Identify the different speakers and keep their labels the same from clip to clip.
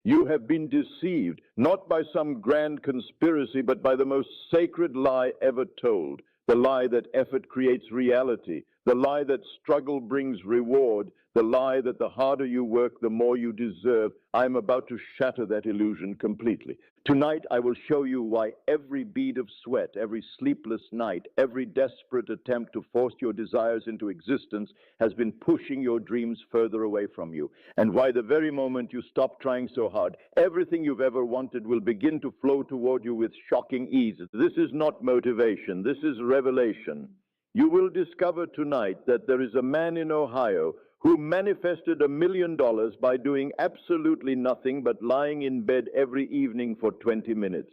Speaker 1: You have been deceived, not by some grand conspiracy, but by the most sacred lie ever told. The lie that effort creates reality, the lie that struggle brings reward, the lie that the harder you work, the more you deserve. I am about to shatter that illusion completely. Tonight, I will show you why every bead of sweat, every sleepless night, every desperate attempt to force your desires into existence has been pushing your dreams further away from you, and why the very moment you stop trying so hard, everything you've ever wanted will begin to flow toward you with shocking ease. This is not motivation, this is revelation. You will discover tonight that there is a man in Ohio who manifested $1 million by doing absolutely nothing but lying in bed every evening for 20 minutes.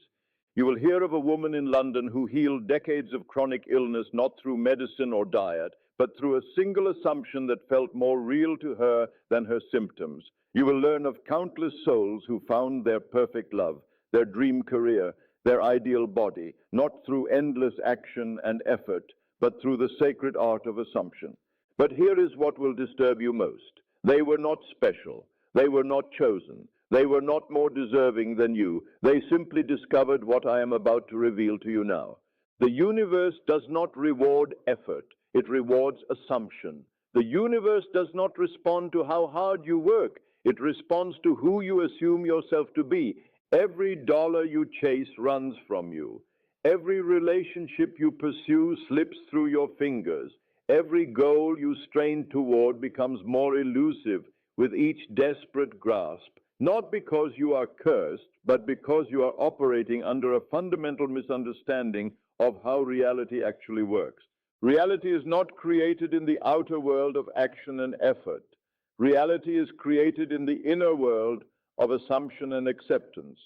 Speaker 1: You will hear of a woman in London who healed decades of chronic illness not through medicine or diet, but through a single assumption that felt more real to her than her symptoms. You will learn of countless souls who found their perfect love, their dream career, their ideal body, not through endless action and effort, but through the sacred art of assumption. But here is what will disturb you most. They were not special. They were not chosen. They were not more deserving than you. They simply discovered what I am about to reveal to you now. The universe does not reward effort. It rewards assumption. The universe does not respond to how hard you work. It responds to who you assume yourself to be. Every dollar you chase runs from you. Every relationship you pursue slips through your fingers. Every goal you strain toward becomes more elusive with each desperate grasp, not because you are cursed, but because you are operating under a fundamental misunderstanding of how reality actually works. Reality is not created in the outer world of action and effort. Reality is created in the inner world of assumption and acceptance.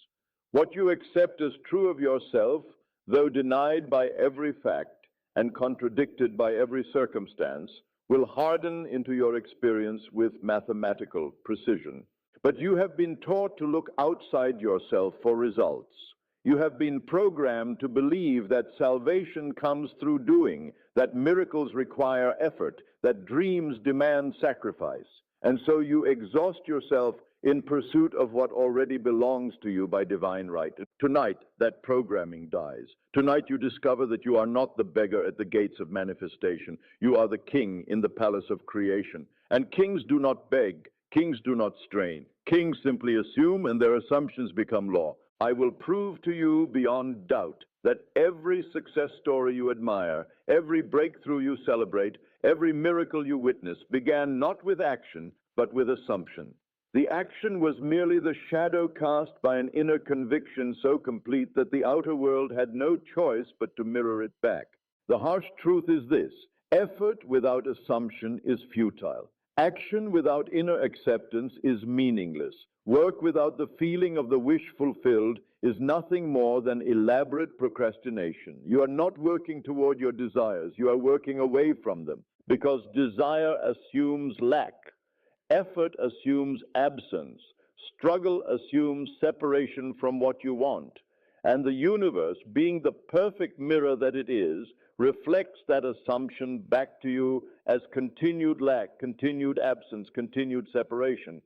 Speaker 1: What you accept as true of yourself, though denied by every fact and contradicted by every circumstance, will harden into your experience with mathematical precision. But you have been taught to look outside yourself for results. You have been programmed to believe that salvation comes through doing, that miracles require effort, that dreams demand sacrifice. And so you exhaust yourself in pursuit of what already belongs to you by divine right. Tonight, that programming dies. Tonight, you discover that you are not the beggar at the gates of manifestation. You are the king in the palace of creation. And kings do not beg. Kings do not strain. Kings simply assume, and their assumptions become law. I will prove to you beyond doubt that every success story you admire, every breakthrough you celebrate, every miracle you witness began not with action, but with assumption. The action was merely the shadow cast by an inner conviction so complete that the outer world had no choice but to mirror it back. The harsh truth is this: effort without assumption is futile. Action without inner acceptance is meaningless. Work without the feeling of the wish fulfilled is nothing more than elaborate procrastination. You are not working toward your desires. You are working away from them, because desire assumes lack. Effort assumes absence. Struggle assumes separation from what you want. And the universe, being the perfect mirror that it is, reflects that assumption back to you as continued lack, continued absence, continued separation.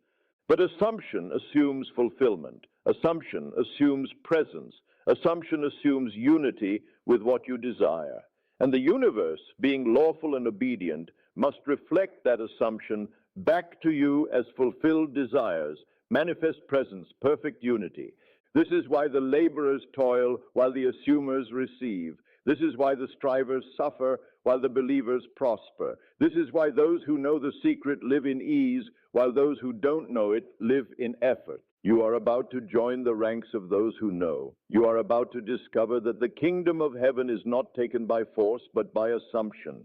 Speaker 1: But assumption assumes fulfillment. Assumption assumes presence. Assumption assumes unity with what you desire. And the universe, being lawful and obedient, must reflect that assumption back to you as fulfilled desires, manifest presence, perfect unity. This is why the laborers toil while the assumers receive. This is why the strivers suffer while the believers prosper. This is why those who know the secret live in ease, while those who don't know it live in effort. You are about to join the ranks of those who know. You are about to discover that the kingdom of heaven is not taken by force, but by assumption.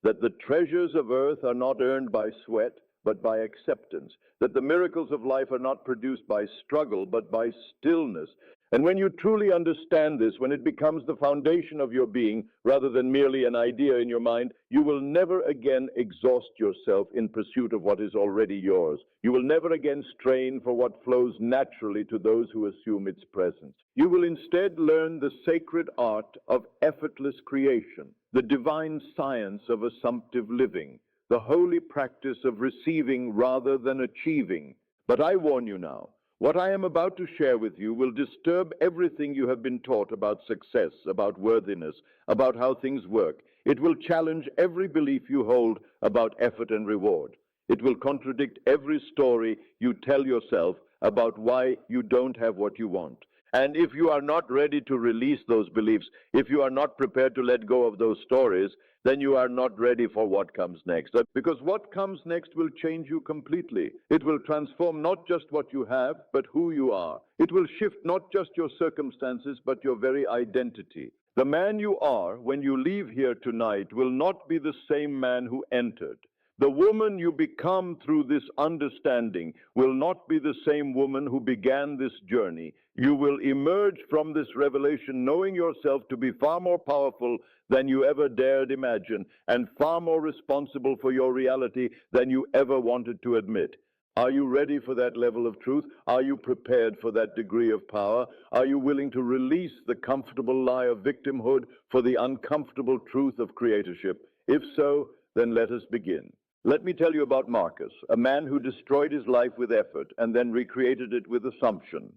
Speaker 1: That the treasures of earth are not earned by sweat, but by acceptance. That the miracles of life are not produced by struggle, but by stillness. And when you truly understand this, when it becomes the foundation of your being, rather than merely an idea in your mind, you will never again exhaust yourself in pursuit of what is already yours. You will never again strain for what flows naturally to those who assume its presence. You will instead learn the sacred art of effortless creation, the divine science of assumptive living, the holy practice of receiving rather than achieving. But I warn you now, What I am about to share with you will disturb everything you have been taught about success, about worthiness, about how things work. It will challenge every belief you hold about effort and reward. It will contradict every story you tell yourself about why you don't have what you want. And if you are not ready to release those beliefs, if you are not prepared to let go of those stories, then you are not ready for what comes next. Because what comes next will change you completely. It will transform not just what you have, but who you are. It will shift not just your circumstances, but your very identity. The man you are when you leave here tonight will not be the same man who entered. The woman you become through this understanding will not be the same woman who began this journey. You will emerge from this revelation knowing yourself to be far more powerful than you ever dared imagine, and far more responsible for your reality than you ever wanted to admit. Are you ready for that level of truth? Are you prepared for that degree of power? Are you willing to release the comfortable lie of victimhood for the uncomfortable truth of creatorship? If so, then let us begin. Let me tell you about Marcus, a man who destroyed his life with effort and then recreated it with assumption.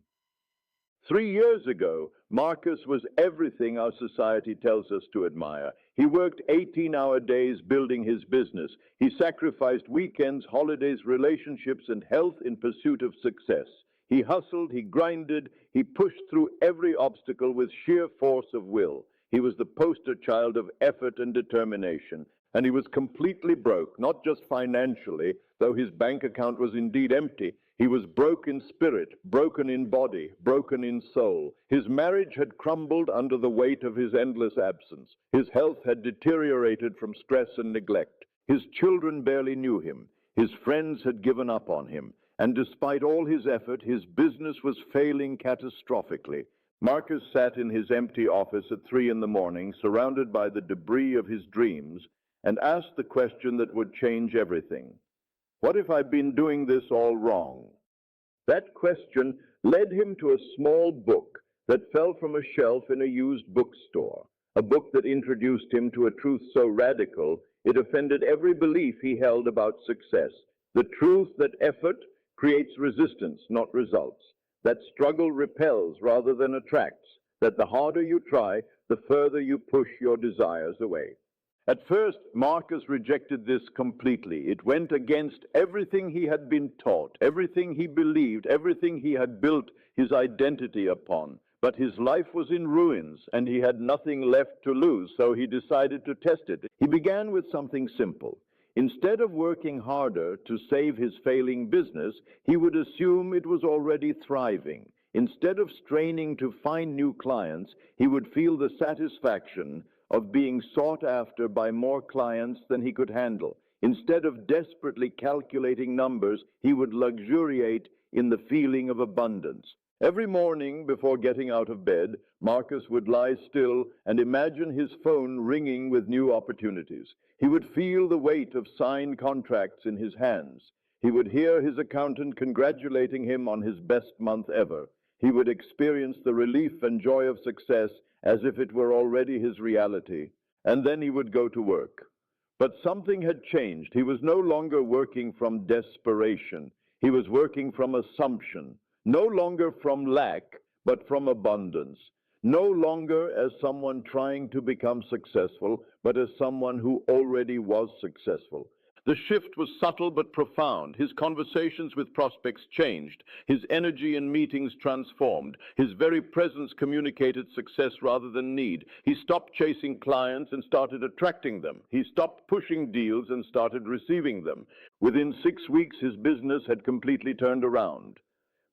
Speaker 1: 3 years ago, Marcus was everything our society tells us to admire. He worked 18-hour days building his business. He sacrificed weekends, holidays, relationships, and health in pursuit of success. He hustled, he grinded, he pushed through every obstacle with sheer force of will. He was the poster child of effort and determination. And he was completely broke, not just financially, though his bank account was indeed empty. He was broke in spirit, broken in body, broken in soul. His marriage had crumbled under the weight of his endless absence. His health had deteriorated from stress and neglect. His children barely knew him. His friends had given up on him. And despite all his effort, his business was failing catastrophically. Marcus sat in his empty office at 3 in the morning, surrounded by the debris of his dreams, and asked the question that would change everything. What if I've been doing this all wrong? That question led him to a small book that fell from a shelf in a used bookstore, a book that introduced him to a truth so radical it offended every belief he held about success. The truth that effort creates resistance, not results, that struggle repels rather than attracts, that the harder you try, the further you push your desires away. At first, Marcus rejected this completely. It went against everything he had been taught, everything he believed, everything he had built his identity upon. But his life was in ruins, and he had nothing left to lose, so he decided to test it. He began with something simple. Instead of working harder to save his failing business, he would assume it was already thriving. Instead of straining to find new clients, he would feel the satisfaction of being sought after by more clients than he could handle. Instead of desperately calculating numbers, he would luxuriate in the feeling of abundance. Every morning before getting out of bed, Marcus would lie still and imagine his phone ringing with new opportunities. He would feel the weight of signed contracts in his hands. He would hear his accountant congratulating him on his best month ever. He would experience the relief and joy of success as if it were already his reality, and then he would go to work. But something had changed. He was no longer working from desperation. He was working from assumption, no longer from lack, but from abundance. No longer as someone trying to become successful, but as someone who already was successful. The shift was subtle but profound. His conversations with prospects changed. His energy in meetings transformed. His very presence communicated success rather than need. He stopped chasing clients and started attracting them. He stopped pushing deals and started receiving them. Within 6 weeks, his business had completely turned around.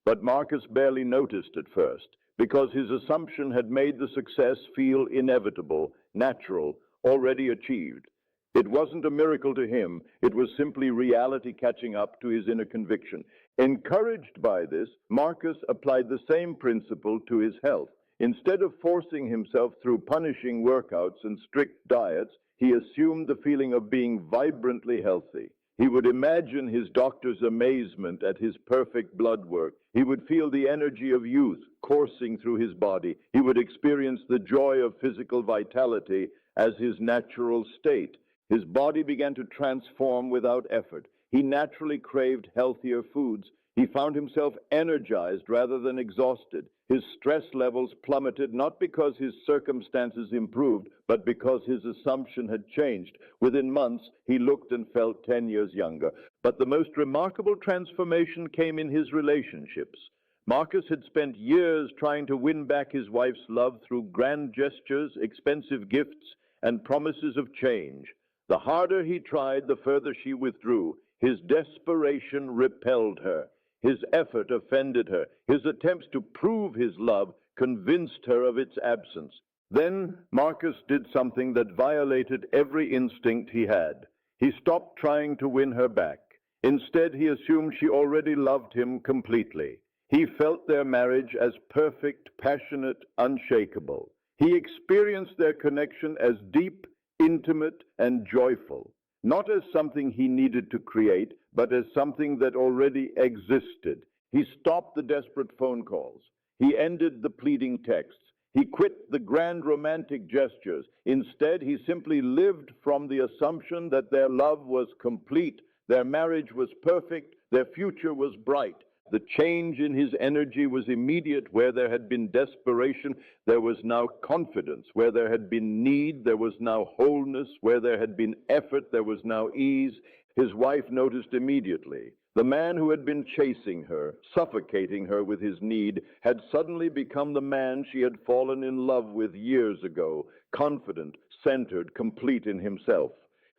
Speaker 1: But Marcus barely noticed at first, because his assumption had made the success feel inevitable, natural, already achieved. It wasn't a miracle to him. It was simply reality catching up to his inner conviction. Encouraged by this, Marcus applied the same principle to his health. Instead of forcing himself through punishing workouts and strict diets, he assumed the feeling of being vibrantly healthy. He would imagine his doctor's amazement at his perfect blood work. He would feel the energy of youth coursing through his body. He would experience the joy of physical vitality as his natural state. His body began to transform without effort. He naturally craved healthier foods. He found himself energized rather than exhausted. His stress levels plummeted not because his circumstances improved, but because his assumption had changed. Within months, he looked and felt 10 years younger. But the most remarkable transformation came in his relationships. Marcus had spent years trying to win back his wife's love through grand gestures, expensive gifts, and promises of change. The harder he tried, the further she withdrew. His desperation repelled her. His effort offended her. His attempts to prove his love convinced her of its absence. Then Marcus did something that violated every instinct he had. He stopped trying to win her back. Instead, he assumed she already loved him completely. He felt their marriage as perfect, passionate, unshakable. He experienced their connection as deep, intimate, and joyful, not as something he needed to create, but as something that already existed. He stopped the desperate phone calls. He ended the pleading texts. He quit the grand romantic gestures. Instead, he simply lived from the assumption that their love was complete, their marriage was perfect, their future was bright. The change in his energy was immediate. Where there had been desperation, there was now confidence. Where there had been need, there was now wholeness. Where there had been effort, there was now ease. His wife noticed immediately. The man who had been chasing her, suffocating her with his need, had suddenly become the man she had fallen in love with years ago, confident, centered, complete in himself.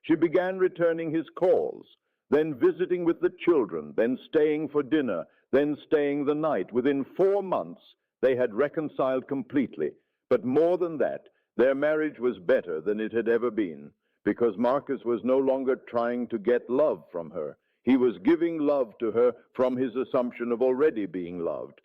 Speaker 1: She began returning his calls, then visiting with the children, then staying for dinner, then staying the night. Within 4 months, they had reconciled completely. But more than that, their marriage was better than it had ever been, because Marcus was no longer trying to get love from her. He was giving love to her from his assumption of already being loved.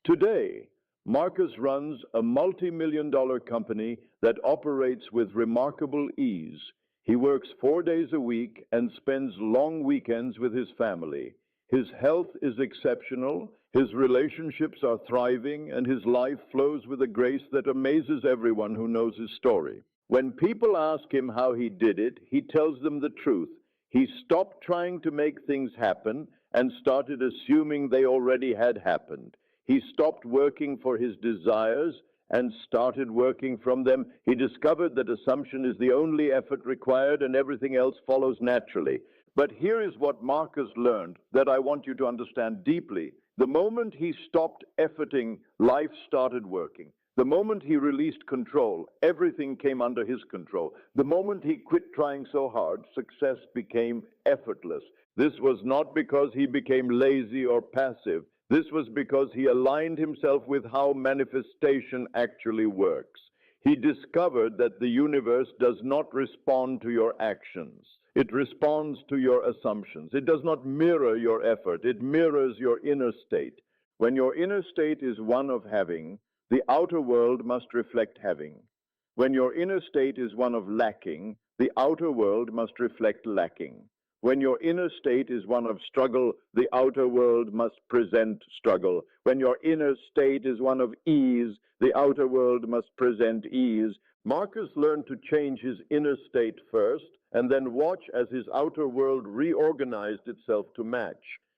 Speaker 1: Today, Marcus runs a multi-million-dollar company that operates with remarkable ease. He works 4 days a week and spends long weekends with his family. His health is exceptional, his relationships are thriving, and his life flows with a grace that amazes everyone who knows his story. When people ask him how he did it, he tells them the truth. He stopped trying to make things happen and started assuming they already had happened. He stopped working for his desires and started working from them. He discovered that assumption is the only effort required and everything else follows naturally. But here is what Marcus learned that I want you to understand deeply. The moment he stopped efforting, life started working. The moment he released control, everything came under his control. The moment he quit trying so hard, success became effortless. This was not because he became lazy or passive. This was because he aligned himself with how manifestation actually works. He discovered that the universe does not respond to your actions. It responds to your assumptions. It does not mirror your effort. It mirrors your inner state. When your inner state is one of having, the outer world must reflect having. When your inner state is one of lacking, the outer world must reflect lacking. When your inner state is one of struggle, the outer world must present struggle. When your inner state is one of ease, the outer world must present ease. Marcus learned to change his inner state first, and then watch as his outer world reorganized itself to match.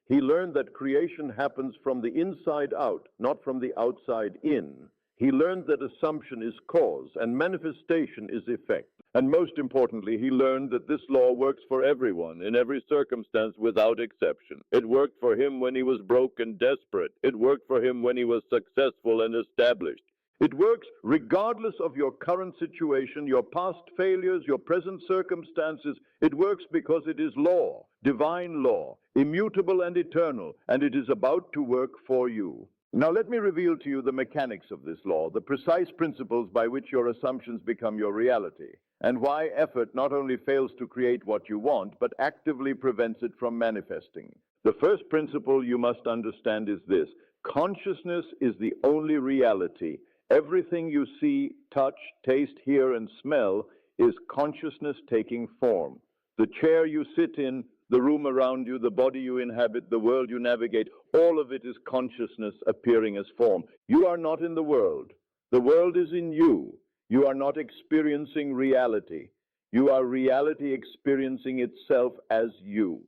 Speaker 1: He learned that creation happens from the inside out, not from the outside in. He learned that assumption is cause and manifestation is effect. And most importantly, he learned that this law works for everyone, in every circumstance, without exception. It worked for him when he was broke and desperate. It worked for him when he was successful and established. It works regardless of your current situation, your past failures, your present circumstances. It works because it is law, divine law, immutable and eternal, and it is about to work for you. Now let me reveal to you the mechanics of this law, the precise principles by which your assumptions become your reality, and why effort not only fails to create what you want, but actively prevents it from manifesting. The first principle you must understand is this: consciousness is the only reality. Everything you see, touch, taste, hear, and smell is consciousness taking form. The chair you sit in, the room around you, the body you inhabit, the world you navigate, all of it is consciousness appearing as form. You are not in the world. The world is in you. You are not experiencing reality. You are reality experiencing itself as you.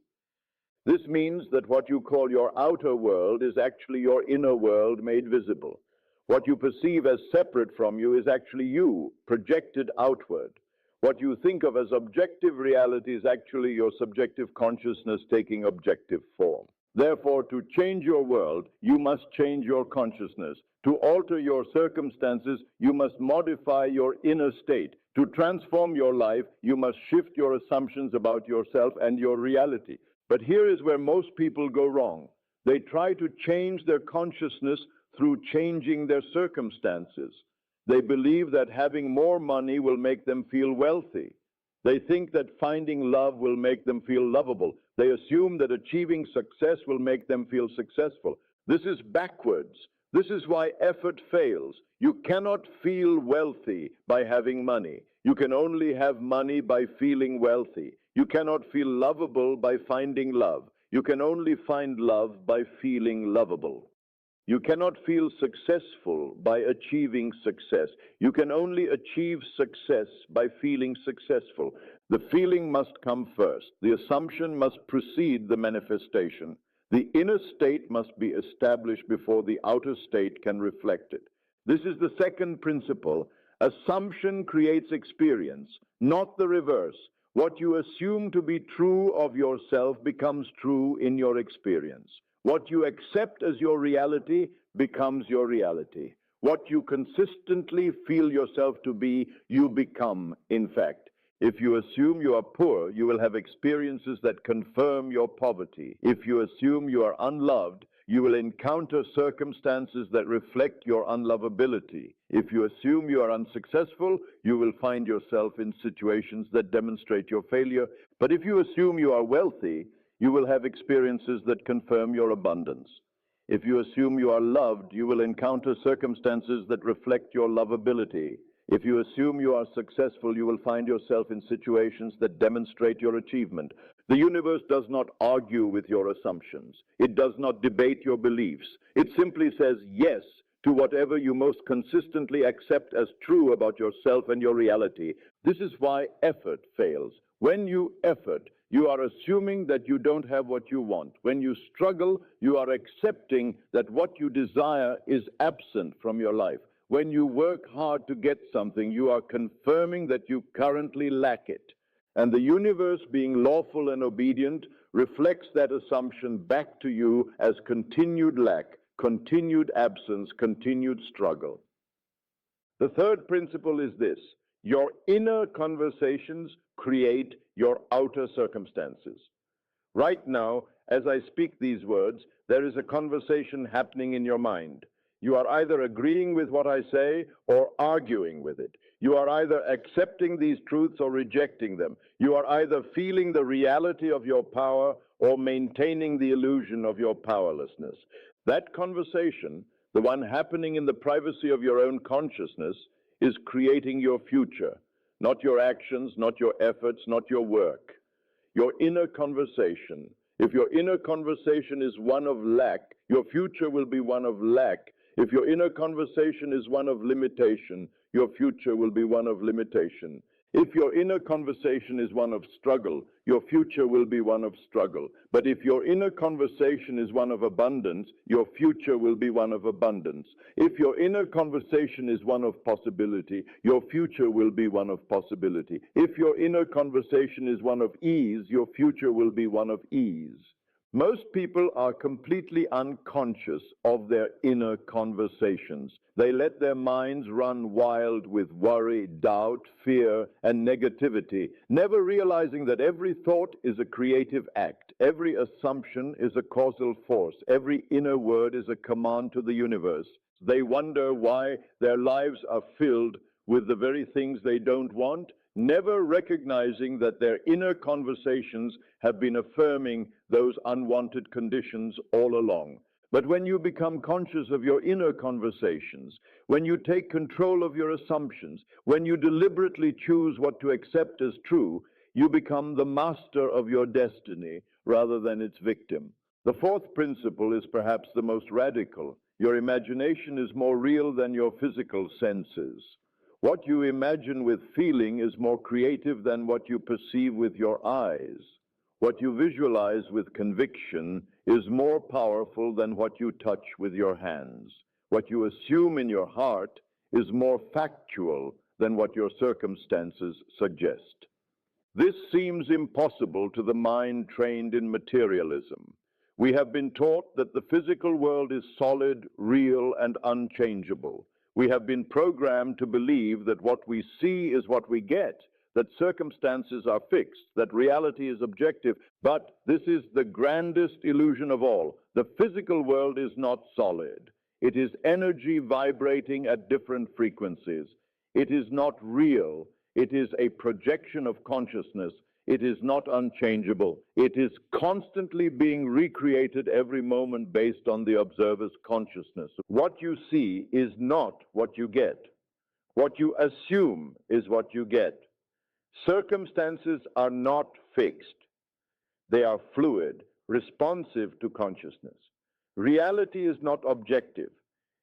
Speaker 1: This means that what you call your outer world is actually your inner world made visible. What you perceive as separate from you is actually you, projected outward. What you think of as objective reality is actually your subjective consciousness taking objective form. Therefore, to change your world, you must change your consciousness. To alter your circumstances, you must modify your inner state. To transform your life, you must shift your assumptions about yourself and your reality. But here is where most people go wrong. They try to change their consciousness through changing their circumstances. They believe that having more money will make them feel wealthy. They think that finding love will make them feel lovable. They assume that achieving success will make them feel successful. This is backwards. This is why effort fails. You cannot feel wealthy by having money. You can only have money by feeling wealthy. You cannot feel lovable by finding love. You can only find love by feeling lovable. You cannot feel successful by achieving success. You can only achieve success by feeling successful. The feeling must come first. The assumption must precede the manifestation. The inner state must be established before the outer state can reflect it. This is the second principle. Assumption creates experience, not the reverse. What you assume to be true of yourself becomes true in your experience. What you accept as your reality becomes your reality. What you consistently feel yourself to be, you become, in fact. If you assume you are poor, you will have experiences that confirm your poverty. If you assume you are unloved, you will encounter circumstances that reflect your unlovability. If you assume you are unsuccessful, you will find yourself in situations that demonstrate your failure. But if you assume you are wealthy, you will have experiences that confirm your abundance. If you assume you are loved, you will encounter circumstances that reflect your lovability. If you assume you are successful, you will find yourself in situations that demonstrate your achievement. The universe does not argue with your assumptions. It does not debate your beliefs. It simply says yes to whatever you most consistently accept as true about yourself and your reality. This is why effort fails. When you effort, you are assuming that you don't have what you want. When you struggle, you are accepting that what you desire is absent from your life. When you work hard to get something, you are confirming that you currently lack it. And the universe, being lawful and obedient, reflects that assumption back to you as continued lack, continued absence, continued struggle. The third principle is this: your inner conversations create your outer circumstances. Right now, as I speak these words, there is a conversation happening in your mind. You are either agreeing with what I say or arguing with it. You are either accepting these truths or rejecting them. You are either feeling the reality of your power or maintaining the illusion of your powerlessness. That conversation, the one happening in the privacy of your own consciousness, is creating your future, not your actions, not your efforts, not your work. Your inner conversation. If your inner conversation is one of lack, your future will be one of lack. If your inner conversation is one of limitation, your future will be one of limitation. If your inner conversation is one of struggle, your future will be one of struggle. But if your inner conversation is one of abundance, your future will be one of abundance. If your inner conversation is one of possibility, your future will be one of possibility. If your inner conversation is one of ease, your future will be one of ease. Most people are completely unconscious of their inner conversations. They let their minds run wild with worry, doubt, fear, and negativity, never realizing that every thought is a creative act. Every assumption is a causal force. Every inner word is a command to the universe. They wonder why their lives are filled with the very things they don't want, never recognizing that their inner conversations have been affirming those unwanted conditions all along. But when you become conscious of your inner conversations, when you take control of your assumptions, when you deliberately choose what to accept as true, you become the master of your destiny rather than its victim. The fourth principle is perhaps the most radical. Your imagination is more real than your physical senses. What you imagine with feeling is more creative than what you perceive with your eyes. What you visualize with conviction is more powerful than what you touch with your hands. What you assume in your heart is more factual than what your circumstances suggest. This seems impossible to the mind trained in materialism. We have been taught that the physical world is solid, real, and unchangeable. We have been programmed to believe that what we see is what we get, that circumstances are fixed, that reality is objective. But this is the grandest illusion of all. The physical world is not solid. It is energy vibrating at different frequencies. It is not real. It is a projection of consciousness. It is not unchangeable. It is constantly being recreated every moment based on the observer's consciousness. What you see is not what you get. What you assume is what you get. Circumstances are not fixed. They are fluid, responsive to consciousness. Reality is not objective.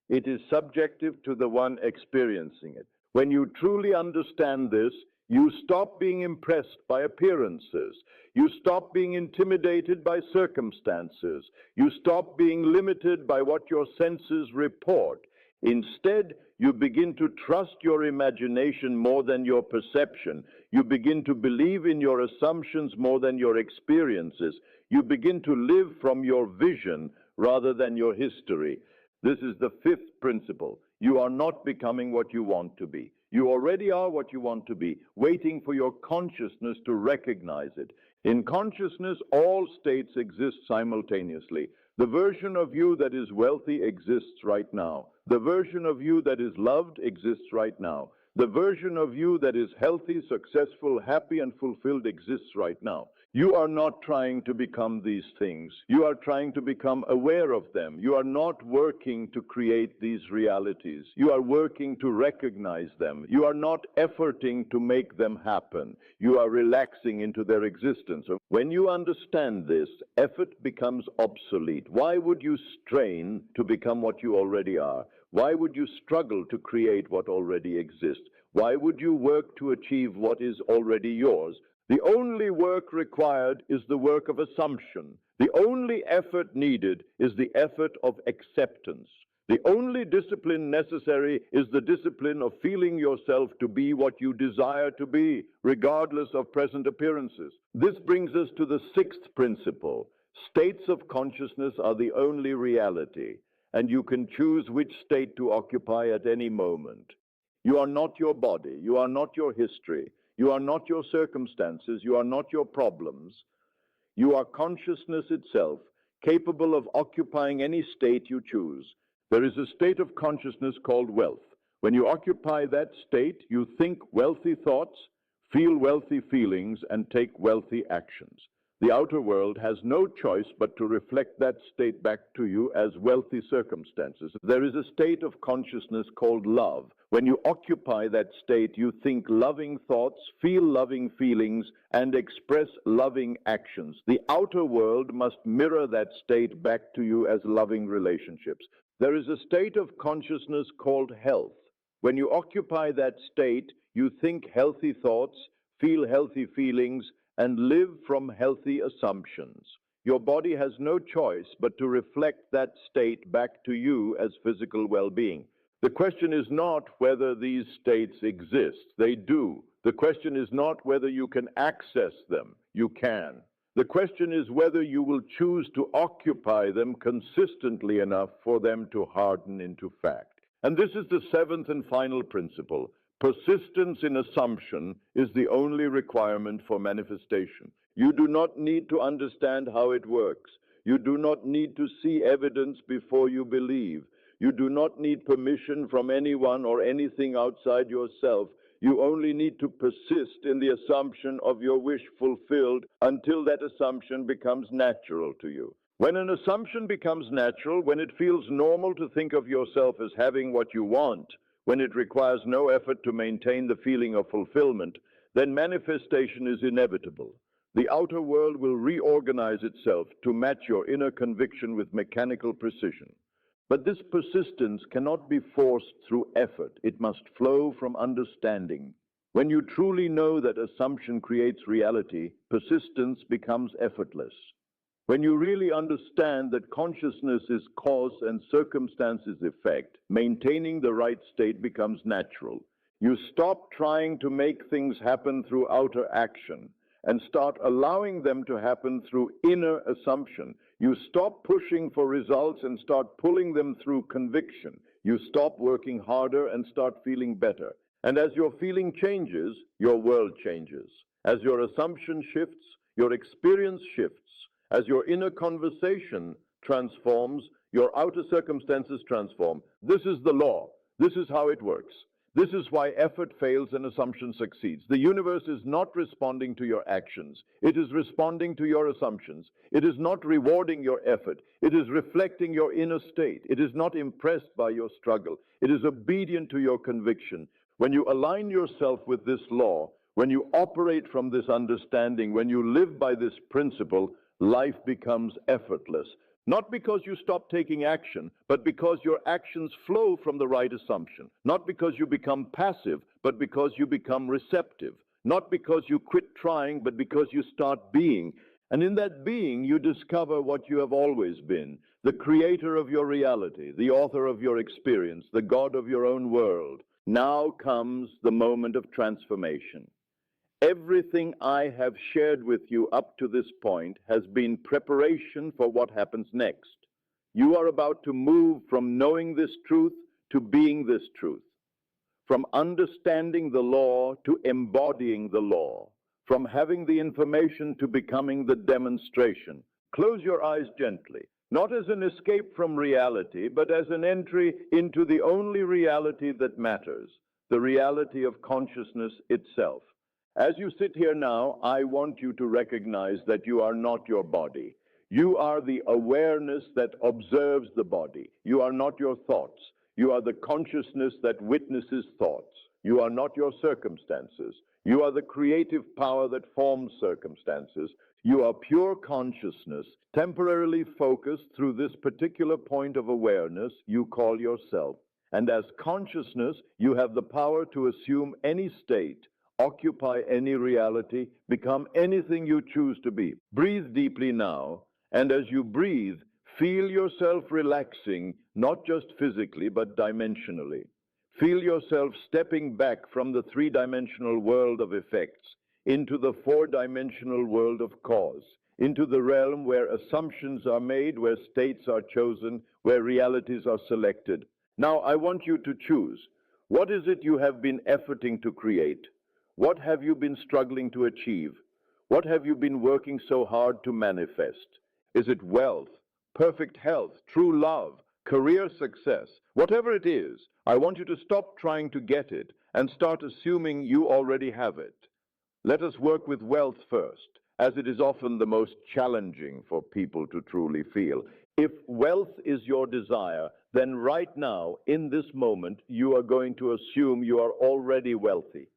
Speaker 1: It is subjective to the one experiencing it. When you truly understand this, you stop being impressed by appearances. You stop being intimidated by circumstances. You stop being limited by what your senses report. Instead, you begin to trust your imagination more than your perception. You begin to believe in your assumptions more than your experiences. You begin to live from your vision rather than your history. This is the fifth principle. You are not becoming what you want to be. You already are what you want to be, waiting for your consciousness to recognize it. In consciousness, all states exist simultaneously. The version of you that is wealthy exists right now. The version of you that is loved exists right now. The version of you that is healthy, successful, happy, and fulfilled exists right now. You are not trying to become these things. You are trying to become aware of them. You are not working to create these realities. You are working to recognize them. You are not efforting to make them happen. You are relaxing into their existence. When you understand this, effort becomes obsolete. Why would you strain to become what you already are? Why would you struggle to create what already exists? Why would you work to achieve what is already yours? The only work required is the work of assumption. The only effort needed is the effort of acceptance. The only discipline necessary is the discipline of feeling yourself to be what you desire to be, regardless of present appearances. This brings us to the sixth principle. States of consciousness are the only reality, and you can choose which state to occupy at any moment. You are not your body. You are not your history. You are not your circumstances. You are not your problems. You are consciousness itself, capable of occupying any state you choose. There is a state of consciousness called wealth. When you occupy that state, you think wealthy thoughts, feel wealthy feelings, and take wealthy actions. The outer world has no choice but to reflect that state back to you as wealthy circumstances. There is a state of consciousness called love. When you occupy that state, you think loving thoughts, feel loving feelings, and express loving actions. The outer world must mirror that state back to you as loving relationships. There is a state of consciousness called health. When you occupy that state, you think healthy thoughts, feel healthy feelings, and live from healthy assumptions. Your body has no choice but to reflect that state back to you as physical well-being. The question is not whether these states exist. They do. The question is not whether you can access them. You can. The question is whether you will choose to occupy them consistently enough for them to harden into fact. And this is the seventh and final principle. Persistence in assumption is the only requirement for manifestation. You do not need to understand how it works. You do not need to see evidence before you believe. You do not need permission from anyone or anything outside yourself. You only need to persist in the assumption of your wish fulfilled until that assumption becomes natural to you. When an assumption becomes natural, when it feels normal to think of yourself as having what you want, when it requires no effort to maintain the feeling of fulfillment, then manifestation is inevitable. The outer world will reorganize itself to match your inner conviction with mechanical precision. But this persistence cannot be forced through effort. It must flow from understanding. When you truly know that assumption creates reality, persistence becomes effortless. When you really understand that consciousness is cause and circumstance is effect, maintaining the right state becomes natural. You stop trying to make things happen through outer action and start allowing them to happen through inner assumption. You stop pushing for results and start pulling them through conviction. You stop working harder and start feeling better. And as your feeling changes, your world changes. As your assumption shifts, your experience shifts. As your inner conversation transforms, your outer circumstances transform. This is the law. This is how it works. This is why effort fails and assumption succeeds. The universe is not responding to your actions. It is responding to your assumptions. It is not rewarding your effort. It is reflecting your inner state. It is not impressed by your struggle. It is obedient to your conviction. When you align yourself with this law, when you operate from this understanding, when you live by this principle, life becomes effortless. Not because you stop taking action, but because your actions flow from the right assumption. Not because you become passive, but because you become receptive. Not because you quit trying, but because you start being. And in that being, you discover what you have always been, the creator of your reality, the author of your experience, the God of your own world. Now comes the moment of transformation. Everything I have shared with you up to this point has been preparation for what happens next. You are about to move from knowing this truth to being this truth, from understanding the law to embodying the law, from having the information to becoming the demonstration. Close your eyes gently, not as an escape from reality, but as an entry into the only reality that matters, the reality of consciousness itself. As you sit here now, I want you to recognize that you are not your body. You are the awareness that observes the body. You are not your thoughts. You are the consciousness that witnesses thoughts. You are not your circumstances. You are the creative power that forms circumstances. You are pure consciousness, temporarily focused through this particular point of awareness you call yourself. And as consciousness, you have the power to assume any state, occupy any reality, become anything you choose to be. Breathe deeply now, and as you breathe, feel yourself relaxing, not just physically, but dimensionally. Feel yourself stepping back from the three-dimensional world of effects into the four-dimensional world of cause, into the realm where assumptions are made, where states are chosen, where realities are selected. Now, I want you to choose. What is it you have been efforting to create? What have you been struggling to achieve? What have you been working so hard to manifest? Is it wealth, perfect health, true love, career success? Whatever it is, I want you to stop trying to get it and start assuming you already have it. Let us work with wealth first, as it is often the most challenging for people to truly feel. If wealth is your desire, then right now, in this moment, you are going to assume you are already wealthy.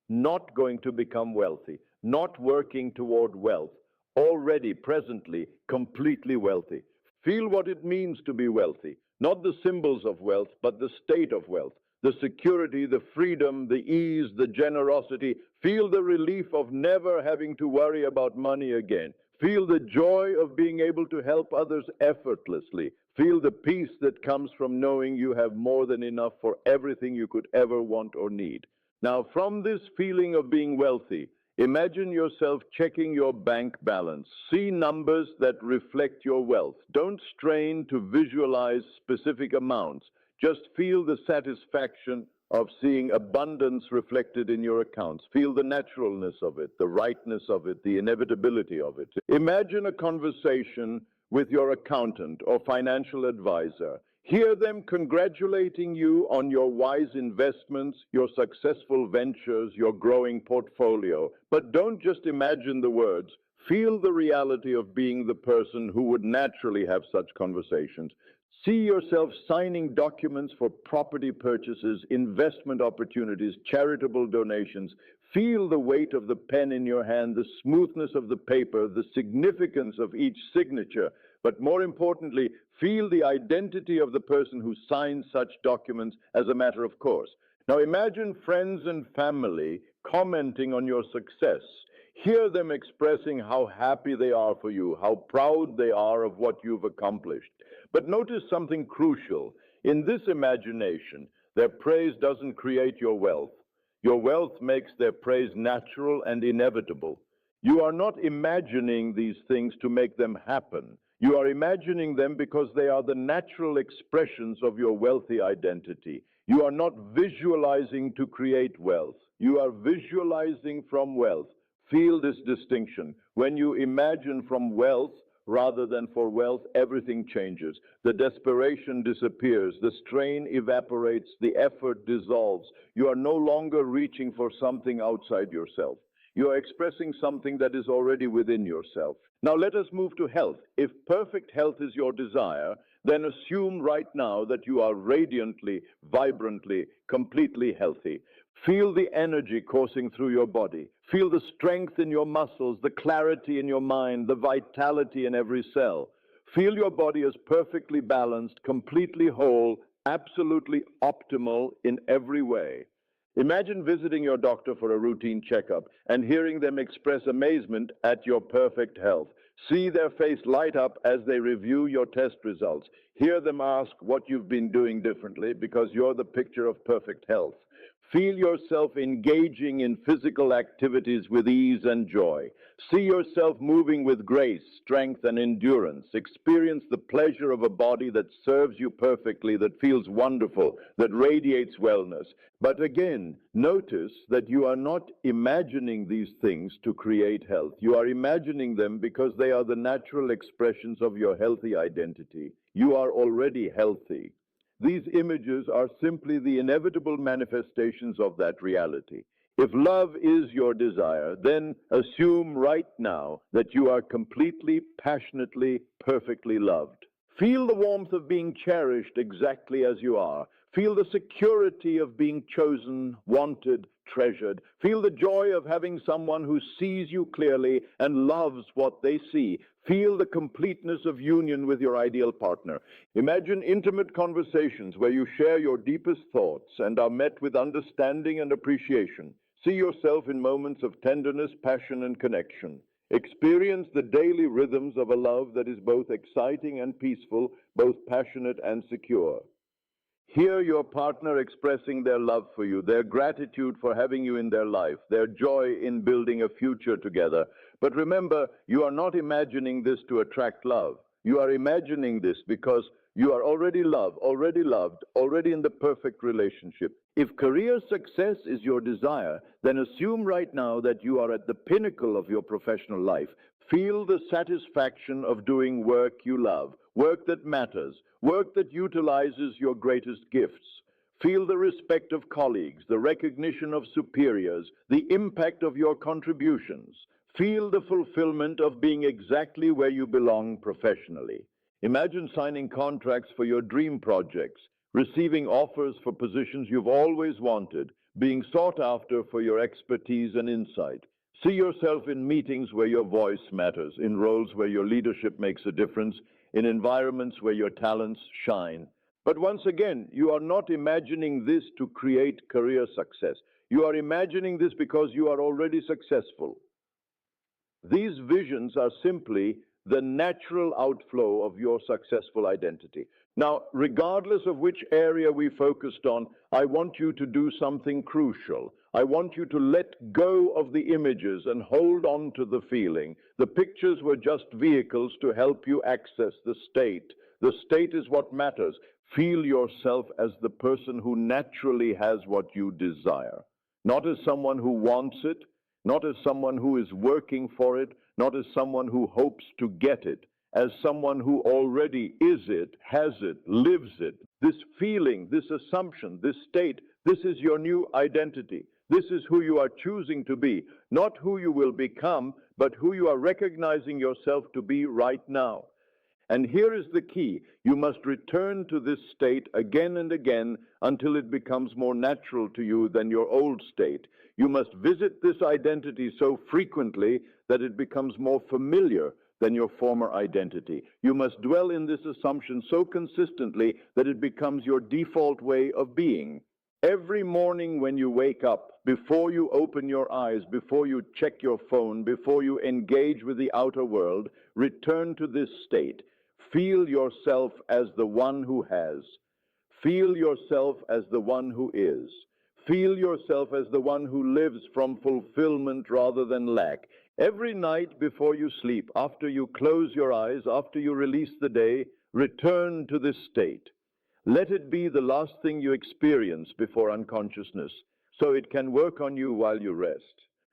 Speaker 1: Not going to become wealthy, not working toward wealth, already, presently, completely wealthy. Feel what it means to be wealthy, not the symbols of wealth, but the state of wealth, the security, the freedom, the ease, the generosity. Feel the relief of never having to worry about money again. Feel the joy of being able to help others effortlessly. Feel the peace that comes from knowing you have more than enough for everything you could ever want or need. Now, from this feeling of being wealthy, imagine yourself checking your bank balance. See numbers that reflect your wealth. Don't strain to visualize specific amounts. Just feel the satisfaction of seeing abundance reflected in your accounts. Feel the naturalness of it, the rightness of it, the inevitability of it. Imagine a conversation with your accountant or financial advisor. Hear them congratulating you on your wise investments, your successful ventures, your growing portfolio. But don't just imagine the words. Feel the reality of being the person who would naturally have such conversations. See yourself signing documents for property purchases, investment opportunities, charitable donations. Feel the weight of the pen in your hand, the smoothness of the paper, the significance of each signature. But more importantly, feel the identity of the person who signs such documents as a matter of course. Now imagine friends and family commenting on your success. Hear them expressing how happy they are for you, how proud they are of what you've accomplished. But notice something crucial. In this imagination, their praise doesn't create your wealth. Your wealth makes their praise natural and inevitable. You are not imagining these things to make them happen. You are imagining them because they are the natural expressions of your wealthy identity. You are not visualizing to create wealth. You are visualizing from wealth. Feel this distinction. When you imagine from wealth rather than for wealth, everything changes. The desperation disappears. The strain evaporates. The effort dissolves. You are no longer reaching for something outside yourself. You are expressing something that is already within yourself. Now let us move to health. If perfect health is your desire, then assume right now that you are radiantly, vibrantly, completely healthy. Feel the energy coursing through your body. Feel the strength in your muscles, the clarity in your mind, the vitality in every cell. Feel your body as perfectly balanced, completely whole, absolutely optimal in every way. Imagine visiting your doctor for a routine checkup and hearing them express amazement at your perfect health. See their face light up as they review your test results. Hear them ask what you've been doing differently because you're the picture of perfect health. Feel yourself engaging in physical activities with ease and joy. See yourself moving with grace, strength, and endurance. Experience the pleasure of a body that serves you perfectly, that feels wonderful, that radiates wellness. But again, notice that you are not imagining these things to create health. You are imagining them because they are the natural expressions of your healthy identity. You are already healthy. These images are simply the inevitable manifestations of that reality. If love is your desire, then assume right now that you are completely, passionately, perfectly loved. Feel the warmth of being cherished exactly as you are. Feel the security of being chosen, wanted, treasured. Feel the joy of having someone who sees you clearly and loves what they see. Feel the completeness of union with your ideal partner. Imagine intimate conversations where you share your deepest thoughts and are met with understanding and appreciation. See yourself in moments of tenderness, passion, and connection. Experience the daily rhythms of a love that is both exciting and peaceful, both passionate and secure. Hear your partner expressing their love for you, their gratitude for having you in their life, their joy in building a future together. But remember, you are not imagining this to attract love. You are imagining this because you are already loved, already in the perfect relationship. If career success is your desire, then assume right now that you are at the pinnacle of your professional life. Feel the satisfaction of doing work you love, work that matters, work that utilizes your greatest gifts. Feel the respect of colleagues, the recognition of superiors, the impact of your contributions. Feel the fulfillment of being exactly where you belong professionally. Imagine signing contracts for your dream projects, receiving offers for positions you've always wanted, being sought after for your expertise and insight. See yourself in meetings where your voice matters, in roles where your leadership makes a difference, in environments where your talents shine. But once again, you are not imagining this to create career success. You are imagining this because you are already successful. These visions are simply the natural outflow of your successful identity. Now, regardless of which area we focused on, I want you to do something crucial. I want you to let go of the images and hold on to the feeling. The pictures were just vehicles to help you access the state. The state is what matters. Feel yourself as the person who naturally has what you desire, not as someone who wants it, not as someone who is working for it, not as someone who hopes to get it, as someone who already is it, has it, lives it. This feeling, this assumption, this state, this is your new identity. This is who you are choosing to be, not who you will become, but who you are recognizing yourself to be right now. And here is the key. You must return to this state again and again until it becomes more natural to you than your old state. You must visit this identity so frequently that it becomes more familiar than your former identity. You must dwell in this assumption so consistently that it becomes your default way of being. Every morning when you wake up, before you open your eyes, before you check your phone, before you engage with the outer world, return to this state. Feel yourself as the one who has. Feel yourself as the one who is. Feel yourself as the one who lives from fulfillment rather than lack. Every night before you sleep, after you close your eyes, after you release the day, return to this state. Let it be the last thing you experience before unconsciousness, so it can work on you while you rest.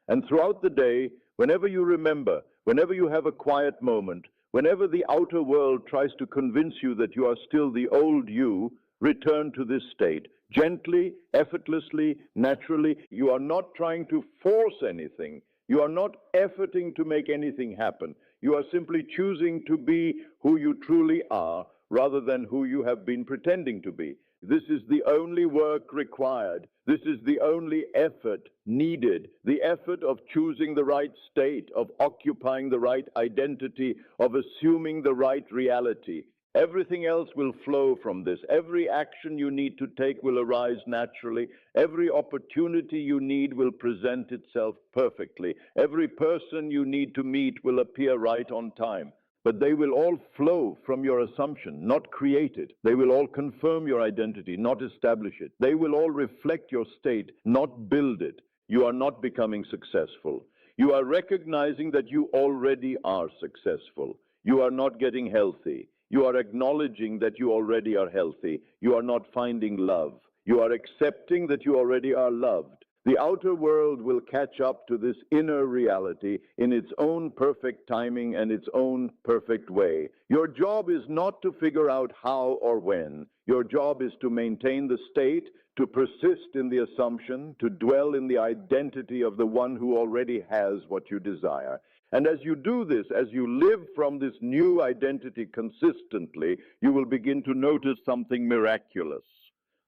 Speaker 1: And throughout the day, whenever you remember, whenever you have a quiet moment, whenever the outer world tries to convince you that you are still the old you, return to this state. Gently, effortlessly, naturally. You are not trying to force anything. You are not efforting to make anything happen. You are simply choosing to be who you truly are rather than who you have been pretending to be. This is the only work required. This is the only effort needed. The effort of choosing the right state, of occupying the right identity, of assuming the right reality. Everything else will flow from this. Every action you need to take will arise naturally. Every opportunity you need will present itself perfectly. Every person you need to meet will appear right on time. But they will all flow from your assumption, not create it. They will all confirm your identity, not establish it. They will all reflect your state, not build it. You are not becoming successful. You are recognizing that you already are successful. You are not getting healthy. You are acknowledging that you already are healthy. You are not finding love. You are accepting that you already are loved. The outer world will catch up to this inner reality in its own perfect timing and its own perfect way. Your job is not to figure out how or when. Your job is to maintain the state, to persist in the assumption, to dwell in the identity of the one who already has what you desire. And as you do this, as you live from this new identity consistently, you will begin to notice something miraculous.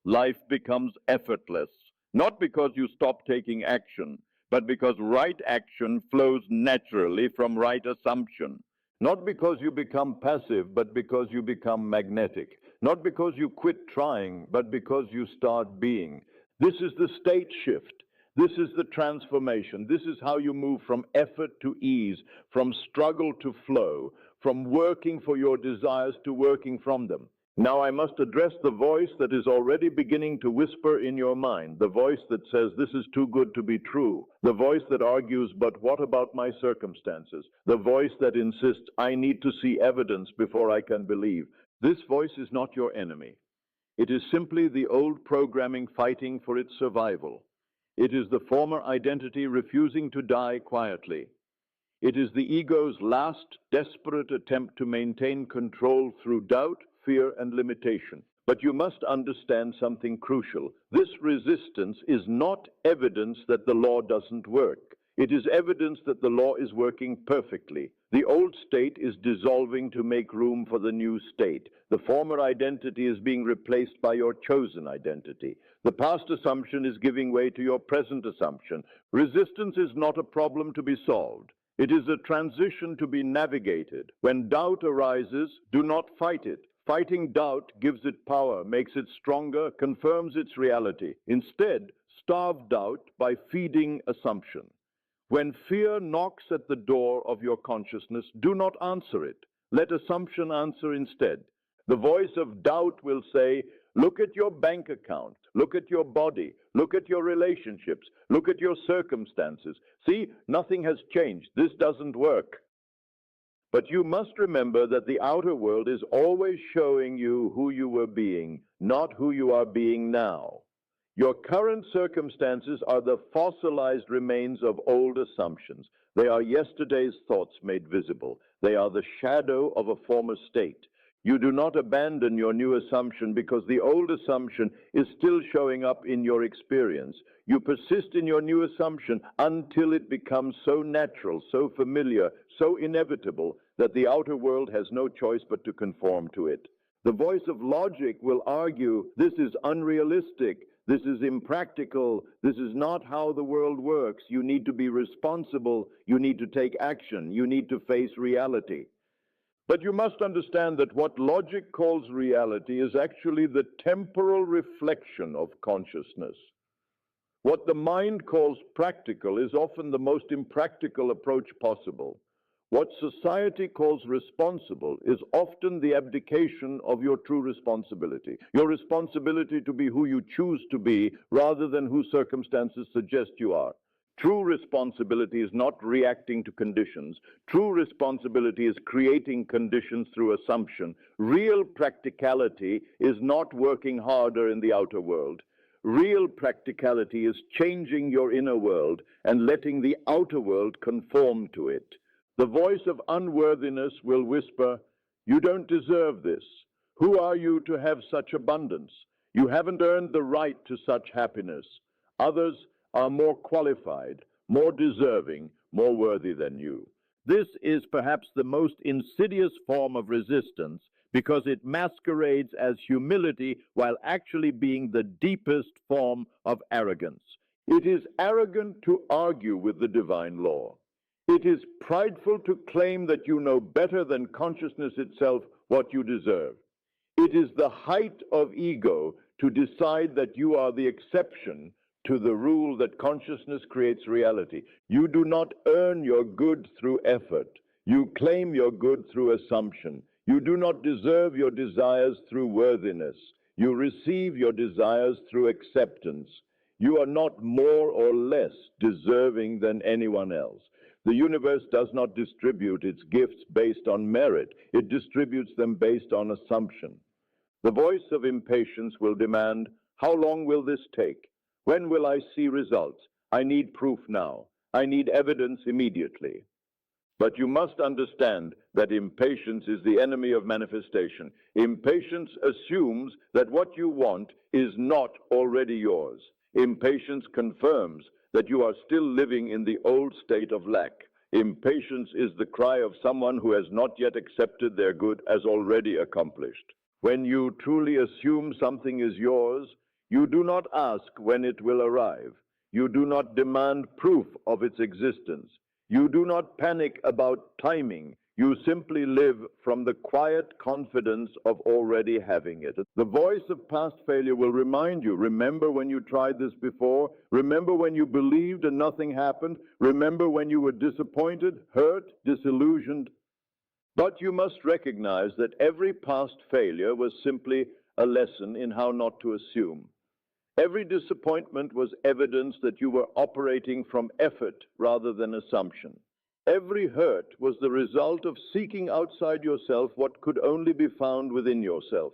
Speaker 1: Life becomes effortless, not because you stop taking action, but because right action flows naturally from right assumption. Not because you become passive, but because you become magnetic. Not because you quit trying, but because you start being. This is the state shift. This is the transformation. This is how you move from effort to ease, from struggle to flow, from working for your desires to working from them. Now I must address the voice that is already beginning to whisper in your mind, the voice that says, this is too good to be true, the voice that argues, but what about my circumstances, the voice that insists, I need to see evidence before I can believe. This voice is not your enemy. It is simply the old programming fighting for its survival. It is the former identity refusing to die quietly. It is the ego's last desperate attempt to maintain control through doubt, fear, and limitation. But you must understand something crucial. This resistance is not evidence that the law doesn't work. It is evidence that the law is working perfectly. The old state is dissolving to make room for the new state. The former identity is being replaced by your chosen identity. The past assumption is giving way to your present assumption. Resistance is not a problem to be solved. It is a transition to be navigated. When doubt arises, do not fight it. Fighting doubt gives it power, makes it stronger, confirms its reality. Instead, starve doubt by feeding assumption. When fear knocks at the door of your consciousness, do not answer it. Let assumption answer instead. The voice of doubt will say, look at your bank account, look at your body, look at your relationships, look at your circumstances. See, nothing has changed. This doesn't work. But you must remember that the outer world is always showing you who you were being, not who you are being now. Your current circumstances are the fossilized remains of old assumptions. They are yesterday's thoughts made visible. They are the shadow of a former state. You do not abandon your new assumption because the old assumption is still showing up in your experience. You persist in your new assumption until it becomes so natural, so familiar, so inevitable that the outer world has no choice but to conform to it. The voice of logic will argue, this is unrealistic, this is impractical, this is not how the world works. You need to be responsible, you need to take action, you need to face reality. But you must understand that what logic calls reality is actually the temporal reflection of consciousness. What the mind calls practical is often the most impractical approach possible. What society calls responsible is often the abdication of your true responsibility, your responsibility to be who you choose to be rather than who circumstances suggest you are. True responsibility is not reacting to conditions. True responsibility is creating conditions through assumption. Real practicality is not working harder in the outer world. Real practicality is changing your inner world and letting the outer world conform to it. The voice of unworthiness will whisper, "You don't deserve this. Who are you to have such abundance? You haven't earned the right to such happiness. Others are more qualified, more deserving, more worthy than you." This is perhaps the most insidious form of resistance because it masquerades as humility while actually being the deepest form of arrogance. It is arrogant to argue with the divine law. It is prideful to claim that you know better than consciousness itself what you deserve. It is the height of ego to decide that you are the exception to the rule that consciousness creates reality. You do not earn your good through effort. You claim your good through assumption. You do not deserve your desires through worthiness. You receive your desires through acceptance. You are not more or less deserving than anyone else. The universe does not distribute its gifts based on merit. It distributes them based on assumption. The voice of impatience will demand, "How long will this take? When will I see results? I need proof now. I need evidence immediately." But you must understand that impatience is the enemy of manifestation. Impatience assumes that what you want is not already yours. Impatience confirms that you are still living in the old state of lack. Impatience is the cry of someone who has not yet accepted their good as already accomplished. When you truly assume something is yours, you do not ask when it will arrive. You do not demand proof of its existence. You do not panic about timing. You simply live from the quiet confidence of already having it. The voice of past failure will remind you, remember when you tried this before? Remember when you believed and nothing happened? Remember when you were disappointed, hurt, disillusioned? But you must recognize that every past failure was simply a lesson in how not to assume. Every disappointment was evidence that you were operating from effort rather than assumption. Every hurt was the result of seeking outside yourself what could only be found within yourself.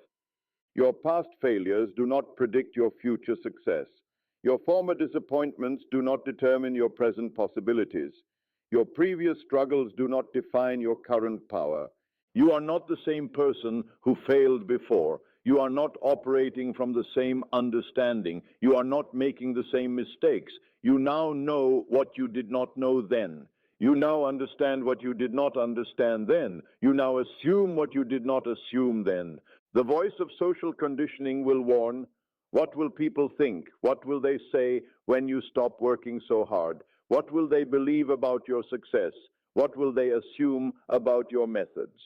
Speaker 1: Your past failures do not predict your future success. Your former disappointments do not determine your present possibilities. Your previous struggles do not define your current power. You are not the same person who failed before. You are not operating from the same understanding. You are not making the same mistakes. You now know what you did not know then. You now understand what you did not understand then. You now assume what you did not assume then. The voice of social conditioning will warn, what will people think? What will they say when you stop working so hard? What will they believe about your success? What will they assume about your methods?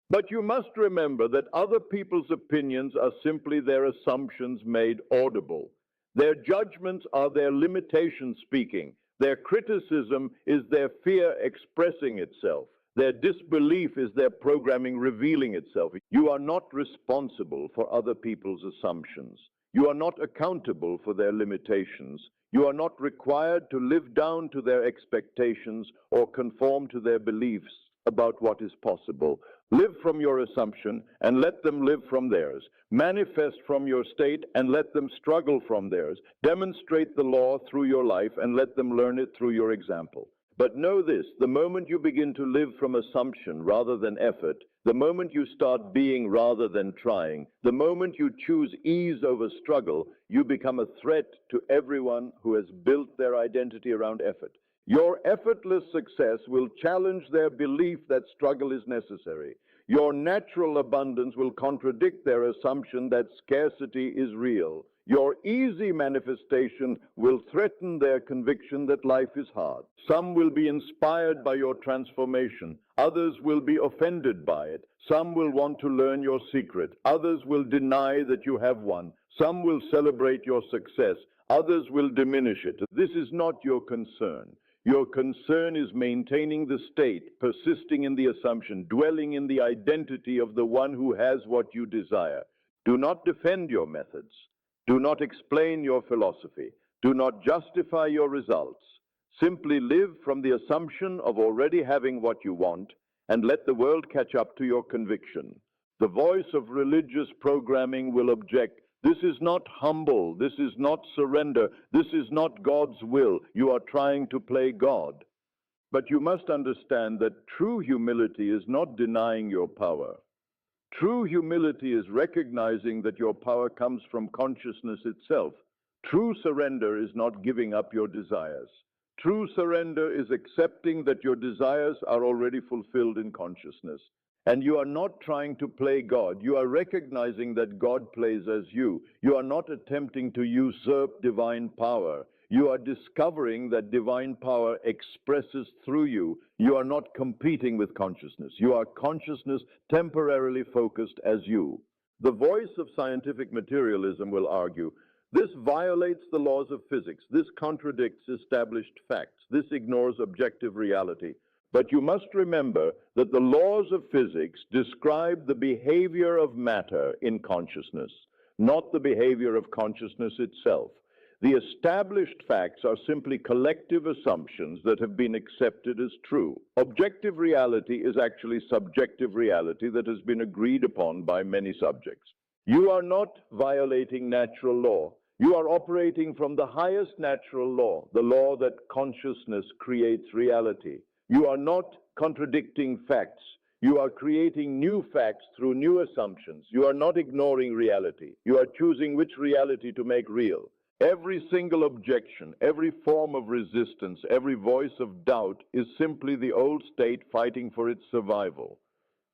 Speaker 1: But you must remember that other people's opinions are simply their assumptions made audible. Their judgments are their limitations speaking. Their criticism is their fear expressing itself. Their disbelief is their programming revealing itself. You are not responsible for other people's assumptions. You are not accountable for their limitations. You are not required to live down to their expectations or conform to their beliefs about what is possible. Live from your assumption and let them live from theirs. Manifest from your state and let them struggle from theirs. Demonstrate the law through your life and let them learn it through your example. But know this, the moment you begin to live from assumption rather than effort, the moment you start being rather than trying, the moment you choose ease over struggle, you become a threat to everyone who has built their identity around effort. Your effortless success will challenge their belief that struggle is necessary. Your natural abundance will contradict their assumption that scarcity is real. Your easy manifestation will threaten their conviction that life is hard. Some will be inspired by your transformation. Others will be offended by it. Some will want to learn your secret. Others will deny that you have one. Some will celebrate your success. Others will diminish it. This is not your concern. Your concern is maintaining the state, persisting in the assumption, dwelling in the identity of the one who has what you desire. Do not defend your methods. Do not explain your philosophy. Do not justify your results. Simply live from the assumption of already having what you want, and let the world catch up to your conviction. The voice of religious programming will object, "This is not humble, this is not surrender, this is not God's will, you are trying to play God." But you must understand that true humility is not denying your power. True humility is recognizing that your power comes from consciousness itself. True surrender is not giving up your desires. True surrender is accepting that your desires are already fulfilled in consciousness. And you are not trying to play God. You are recognizing that God plays as you. You are not attempting to usurp divine power. You are discovering that divine power expresses through you. You are not competing with consciousness. You are consciousness temporarily focused as you. The voice of scientific materialism will argue, "This violates the laws of physics. This contradicts established facts. This ignores objective reality." But you must remember that the laws of physics describe the behavior of matter in consciousness, not the behavior of consciousness itself. The established facts are simply collective assumptions that have been accepted as true. Objective reality is actually subjective reality that has been agreed upon by many subjects. You are not violating natural law. You are operating from the highest natural law, the law that consciousness creates reality. You are not contradicting facts. You are creating new facts through new assumptions. You are not ignoring reality. You are choosing which reality to make real. Every single objection, every form of resistance, every voice of doubt is simply the old state fighting for its survival.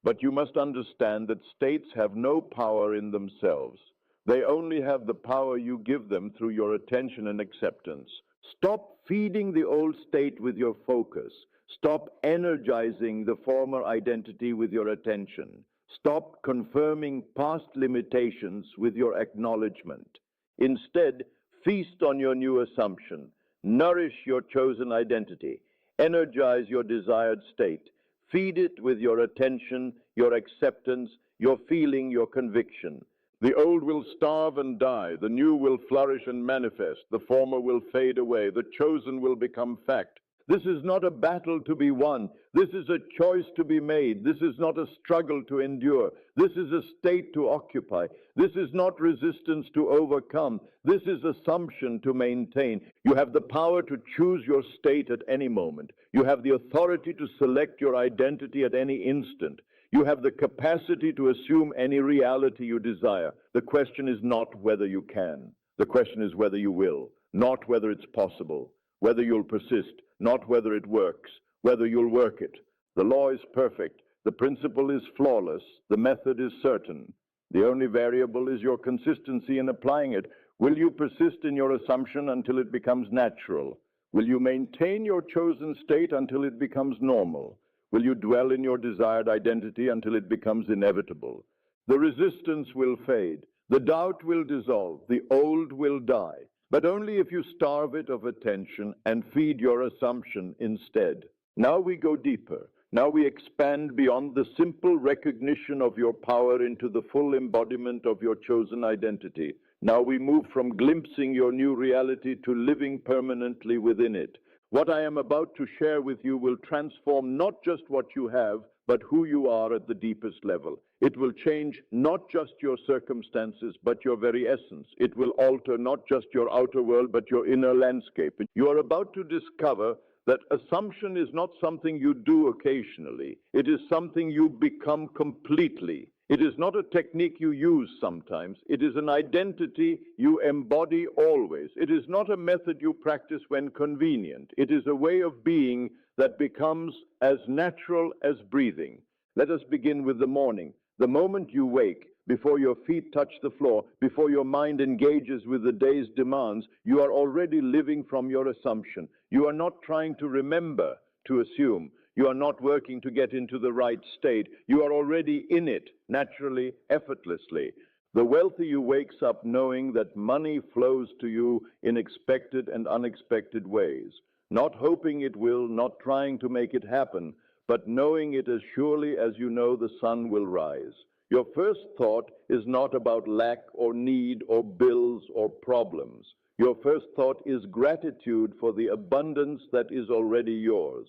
Speaker 1: But you must understand that states have no power in themselves. They only have the power you give them through your attention and acceptance. Stop feeding the old state with your focus. Stop energizing the former identity with your attention. Stop confirming past limitations with your acknowledgement. Instead, feast on your new assumption. Nourish your chosen identity. Energize your desired state. Feed it with your attention, your acceptance, your feeling, your conviction. The old will starve and die. The new will flourish and manifest. The former will fade away. The chosen will become fact. This is not a battle to be won. This is a choice to be made. This is not a struggle to endure. This is a state to occupy. This is not resistance to overcome. This is assumption to maintain. You have the power to choose your state at any moment. You have the authority to select your identity at any instant. You have the capacity to assume any reality you desire. The question is not whether you can. The question is whether you will, not whether it's possible, whether you'll persist, not whether it works, whether you'll work it. The law is perfect. The principle is flawless. The method is certain. The only variable is your consistency in applying it. Will you persist in your assumption until it becomes natural? Will you maintain your chosen state until it becomes normal? Will you dwell in your desired identity until it becomes inevitable? The resistance will fade. The doubt will dissolve. The old will die. But only if you starve it of attention and feed your assumption instead. Now we go deeper. Now we expand beyond the simple recognition of your power into the full embodiment of your chosen identity. Now we move from glimpsing your new reality to living permanently within it. What I am about to share with you will transform not just what you have, but who you are at the deepest level. It will change not just your circumstances, but your very essence. It will alter not just your outer world, but your inner landscape. You are about to discover that assumption is not something you do occasionally. It is something you become completely. It is not a technique you use sometimes. It is an identity you embody always. It is not a method you practice when convenient. It is a way of being that becomes as natural as breathing. Let us begin with the morning. The moment you wake, before your feet touch the floor, before your mind engages with the day's demands, you are already living from your assumption. You are not trying to remember to assume. You are not working to get into the right state. You are already in it, naturally, effortlessly. The wealthy you wakes up knowing that money flows to you in expected and unexpected ways, not hoping it will, not trying to make it happen, but knowing it as surely as you know the sun will rise. Your first thought is not about lack or need or bills or problems. Your first thought is gratitude for the abundance that is already yours.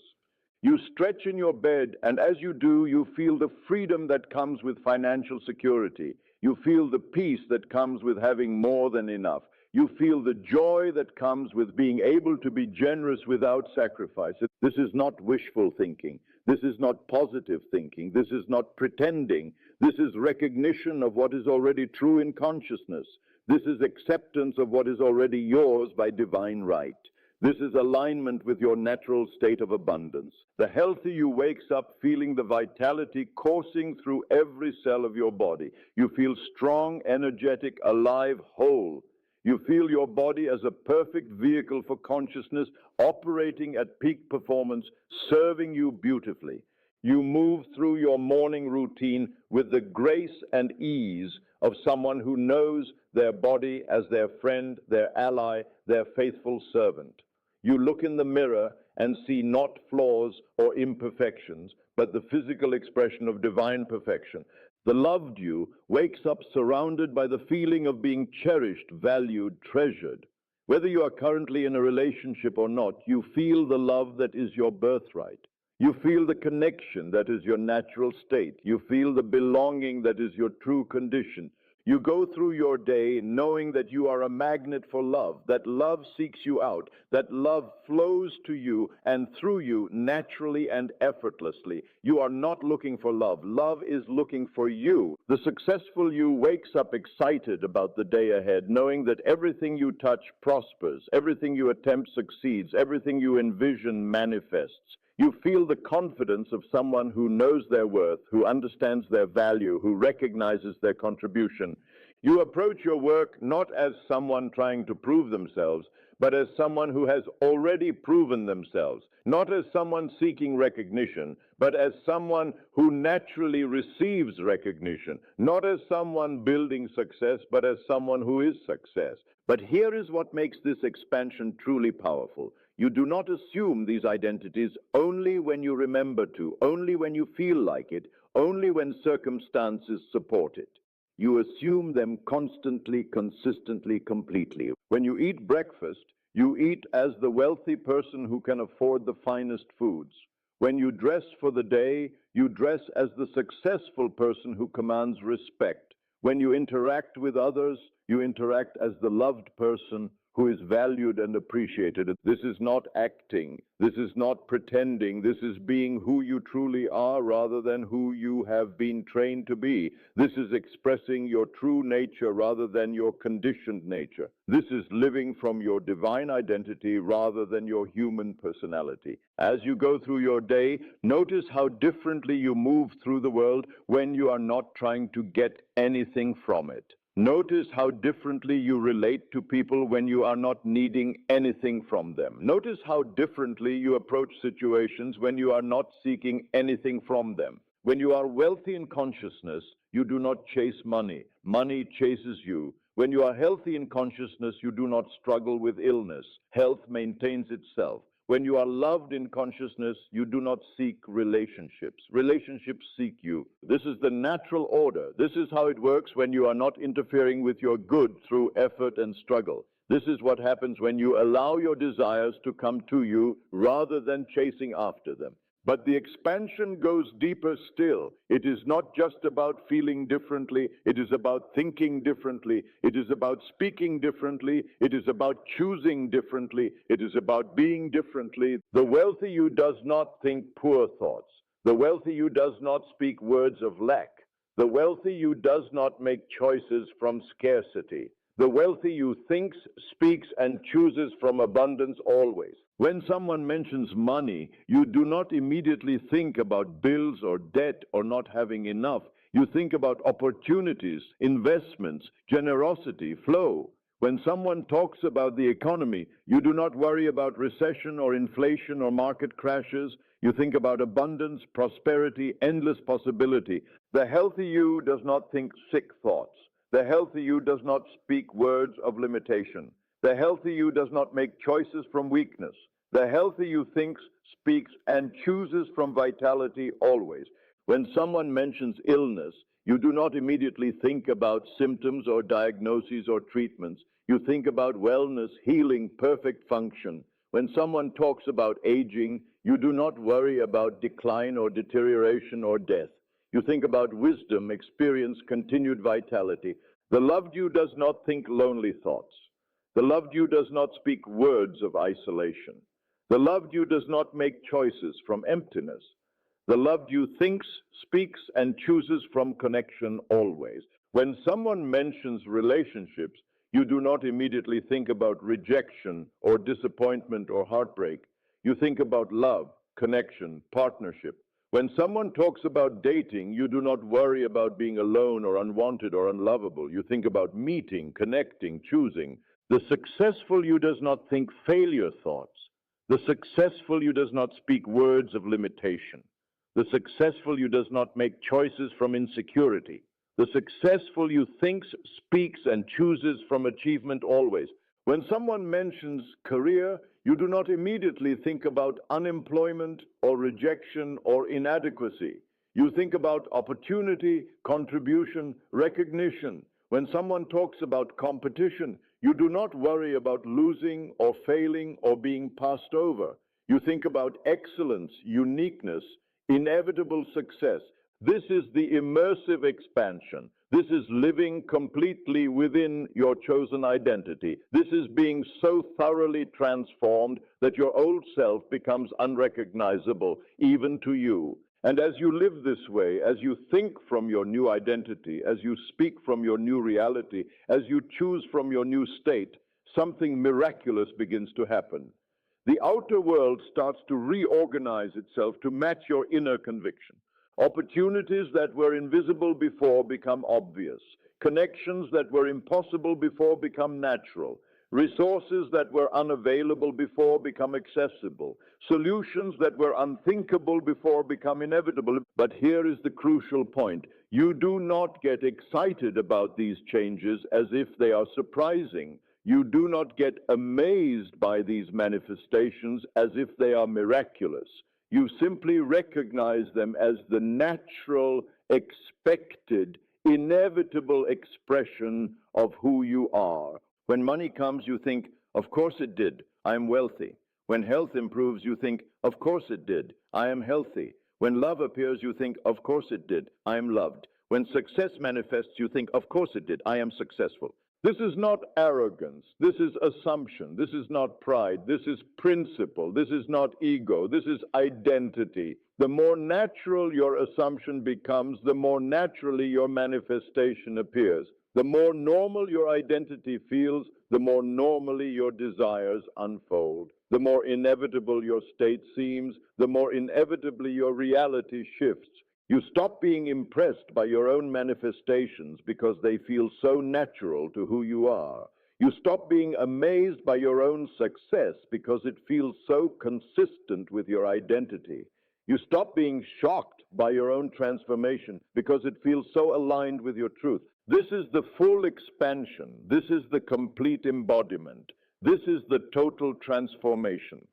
Speaker 1: You stretch in your bed, and as you do, you feel the freedom that comes with financial security. You feel the peace that comes with having more than enough. You feel the joy that comes with being able to be generous without sacrifice. This is not wishful thinking. This is not positive thinking. This is not pretending. This is recognition of what is already true in consciousness. This is acceptance of what is already yours by divine right. This is alignment with your natural state of abundance. The healthy you wakes up feeling the vitality coursing through every cell of your body. You feel strong, energetic, alive, whole. You feel your body as a perfect vehicle for consciousness, operating at peak performance, serving you beautifully. You move through your morning routine with the grace and ease of someone who knows their body as their friend, their ally, their faithful servant. You look in the mirror and see not flaws or imperfections, but the physical expression of divine perfection. The loved you wakes up surrounded by the feeling of being cherished, valued, treasured. Whether you are currently in a relationship or not, you feel the love that is your birthright. You feel the connection that is your natural state. You feel the belonging that is your true condition. You go through your day knowing that you are a magnet for love, that love seeks you out, that love flows to you and through you naturally and effortlessly. You are not looking for love. Love is looking for you. The successful you wakes up excited about the day ahead, knowing that everything you touch prospers, everything you attempt succeeds, everything you envision manifests. You feel the confidence of someone who knows their worth, who understands their value, who recognizes their contribution. You approach your work not as someone trying to prove themselves, but as someone who has already proven themselves, not as someone seeking recognition, but as someone who naturally receives recognition, not as someone building success, but as someone who is success. But here is what makes this expansion truly powerful. You do not assume these identities only when you remember to, only when you feel like it, only when circumstances support it. You assume them constantly, consistently, completely. When you eat breakfast, you eat as the wealthy person who can afford the finest foods. When you dress for the day, you dress as the successful person who commands respect. When you interact with others, you interact as the loved person who is valued and appreciated. This is not acting. This is not pretending. This is being who you truly are rather than who you have been trained to be. This is expressing your true nature rather than your conditioned nature. This is living from your divine identity rather than your human personality. As you go through your day, notice how differently you move through the world when you are not trying to get anything from it. Notice how differently you relate to people when you are not needing anything from them. Notice how differently you approach situations when you are not seeking anything from them. When you are wealthy in consciousness, you do not chase money. Money chases you. When you are healthy in consciousness, you do not struggle with illness. Health maintains itself. When you are loved in consciousness, you do not seek relationships. Relationships seek you. This is the natural order. This is how it works when you are not interfering with your good through effort and struggle. This is what happens when you allow your desires to come to you rather than chasing after them. But the expansion goes deeper still. It is not just about feeling differently. It is about thinking differently. It is about speaking differently. It is about choosing differently. It is about being differently. The wealthy you does not think poor thoughts. The wealthy you does not speak words of lack. The wealthy you does not make choices from scarcity. The wealthy you thinks, speaks, and chooses from abundance always. When someone mentions money, you do not immediately think about bills or debt or not having enough. You think about opportunities, investments, generosity, flow. When someone talks about the economy, you do not worry about recession or inflation or market crashes. You think about abundance, prosperity, endless possibility. The healthy you does not think sick thoughts. The healthy you does not speak words of limitation. The healthy you does not make choices from weakness. The healthy you thinks, speaks, and chooses from vitality always. When someone mentions illness, you do not immediately think about symptoms or diagnoses or treatments. You think about wellness, healing, perfect function. When someone talks about aging, you do not worry about decline or deterioration or death. You think about wisdom, experience, continued vitality. The loved you does not think lonely thoughts. The loved you does not speak words of isolation. The loved you does not make choices from emptiness. The loved you thinks, speaks, and chooses from connection always. When someone mentions relationships, you do not immediately think about rejection or disappointment or heartbreak. You think about love, connection, partnership. When someone talks about dating, you do not worry about being alone or unwanted or unlovable. You think about meeting, connecting, choosing. The successful you does not think failure thoughts. The successful you does not speak words of limitation. The successful you does not make choices from insecurity. The successful you thinks, speaks, and chooses from achievement always. When someone mentions career, you do not immediately think about unemployment or rejection or inadequacy. You think about opportunity, contribution, recognition. When someone talks about competition, you do not worry about losing or failing or being passed over. You think about excellence, uniqueness, inevitable success. This is the immersive expansion. This is living completely within your chosen identity. This is being so thoroughly transformed that your old self becomes unrecognizable, even to you. And as you live this way, as you think from your new identity, as you speak from your new reality, as you choose from your new state, something miraculous begins to happen. The outer world starts to reorganize itself to match your inner conviction. Opportunities that were invisible before become obvious. Connections that were impossible before become natural. Resources that were unavailable before become accessible. Solutions that were unthinkable before become inevitable. But here is the crucial point. You do not get excited about these changes as if they are surprising. You do not get amazed by these manifestations as if they are miraculous. You simply recognize them as the natural, expected, inevitable expression of who you are. When money comes, you think, of course it did, I am wealthy. When health improves, you think, of course it did, I am healthy. When love appears, you think, of course it did, I am loved. When success manifests, you think, of course it did, I am successful. This is not arrogance. This is assumption. This is not pride. This is principle. This is not ego. This is identity. The more natural your assumption becomes, the more naturally your manifestation appears. The more normal your identity feels, the more normally your desires unfold. The more inevitable your state seems, the more inevitably your reality shifts. You stop being impressed by your own manifestations because they feel so natural to who you are. You stop being amazed by your own success because it feels so consistent with your identity. You stop being shocked by your own transformation because it feels so aligned with your truth. This is the full expansion. This is the complete embodiment. This is the total transformation.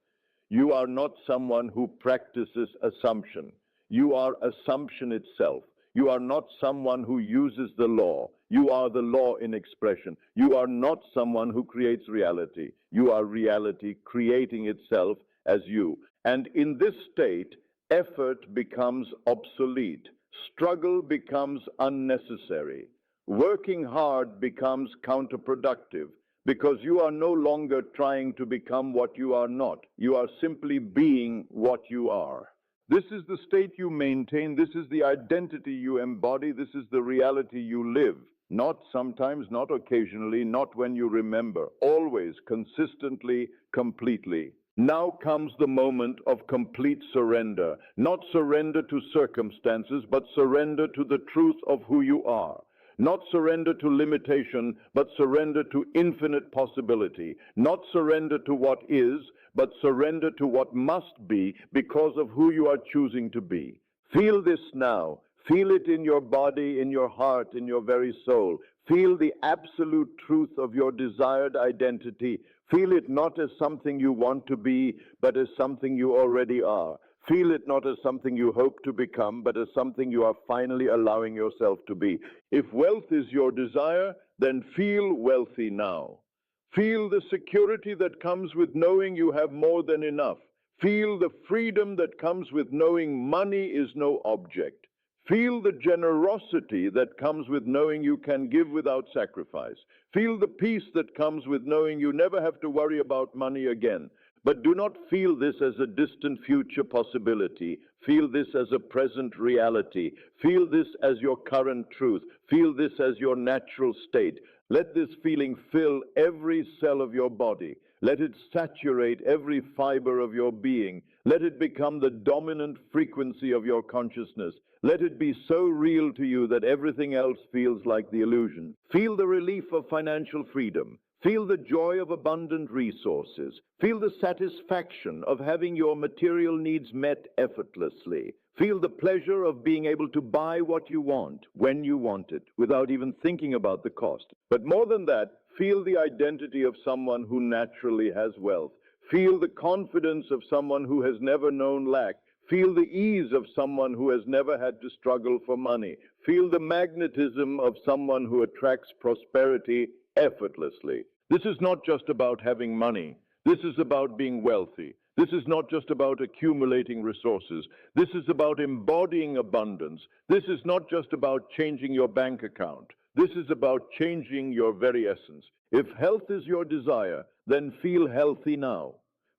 Speaker 1: You are not someone who practices assumption. You are assumption itself. You are not someone who uses the law. You are the law in expression. You are not someone who creates reality. You are reality creating itself as you. And in this state, effort becomes obsolete. Struggle becomes unnecessary. Working hard becomes counterproductive because you are no longer trying to become what you are not. You are simply being what you are. This is the state you maintain. This is the identity you embody. This is the reality you live. Not sometimes, not occasionally, not when you remember. Always, consistently, completely. Now comes the moment of complete surrender, not surrender to circumstances, but surrender to the truth of who you are. Not surrender to limitation, but surrender to infinite possibility. Not surrender to what is, but surrender to what must be because of who you are choosing to be. Feel this now. Feel it in your body, in your heart, in your very soul. Feel the absolute truth of your desired identity. Feel it not as something you want to be, but as something you already are. Feel it not as something you hope to become, but as something you are finally allowing yourself to be. If wealth is your desire, then feel wealthy now. Feel the security that comes with knowing you have more than enough. Feel the freedom that comes with knowing money is no object. Feel the generosity that comes with knowing you can give without sacrifice. Feel the peace that comes with knowing you never have to worry about money again. But do not feel this as a distant future possibility. Feel this as a present reality. Feel this as your current truth. Feel this as your natural state. Let this feeling fill every cell of your body. Let it saturate every fiber of your being. Let it become the dominant frequency of your consciousness. Let it be so real to you that everything else feels like the illusion. Feel the relief of financial freedom. Feel the joy of abundant resources. Feel the satisfaction of having your material needs met effortlessly. Feel the pleasure of being able to buy what you want, when you want it, without even thinking about the cost. But more than that, feel the identity of someone who naturally has wealth. Feel the confidence of someone who has never known lack. Feel the ease of someone who has never had to struggle for money. Feel the magnetism of someone who attracts prosperity effortlessly. This is not just about having money. This is about being wealthy. This is not just about accumulating resources. This is about embodying abundance. This is not just about changing your bank account. This is about changing your very essence. If health is your desire, then feel healthy now.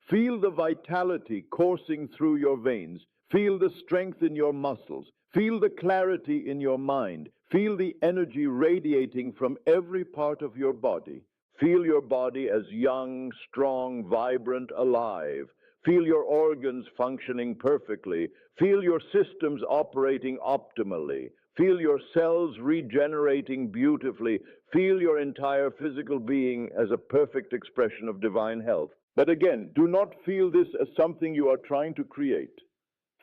Speaker 1: Feel the vitality coursing through your veins. Feel the strength in your muscles. Feel the clarity in your mind. Feel the energy radiating from every part of your body. Feel your body as young, strong, vibrant, alive. Feel your organs functioning perfectly. Feel your systems operating optimally. Feel your cells regenerating beautifully. Feel your entire physical being as a perfect expression of divine health. But again, do not feel this as something you are trying to create.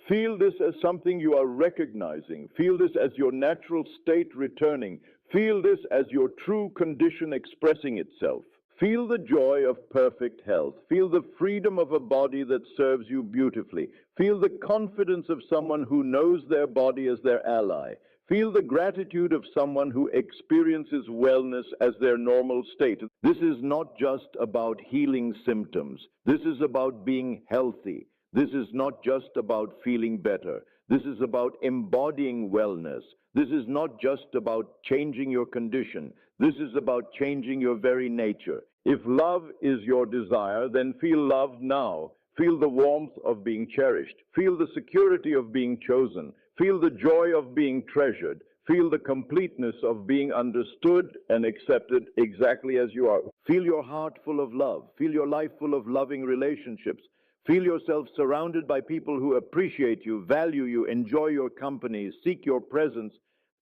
Speaker 1: Feel this as something you are recognizing. Feel this as your natural state returning. Feel this as your true condition expressing itself. Feel the joy of perfect health. Feel the freedom of a body that serves you beautifully. Feel the confidence of someone who knows their body as their ally. Feel the gratitude of someone who experiences wellness as their normal state. This is not just about healing symptoms. This is about being healthy. This is not just about feeling better. This is about embodying wellness. This is not just about changing your condition. This is about changing your very nature. If love is your desire, then feel love now. Feel the warmth of being cherished. Feel the security of being chosen. Feel the joy of being treasured. Feel the completeness of being understood and accepted exactly as you are. Feel your heart full of love. Feel your life full of loving relationships. Feel yourself surrounded by people who appreciate you, value you, enjoy your company, seek your presence.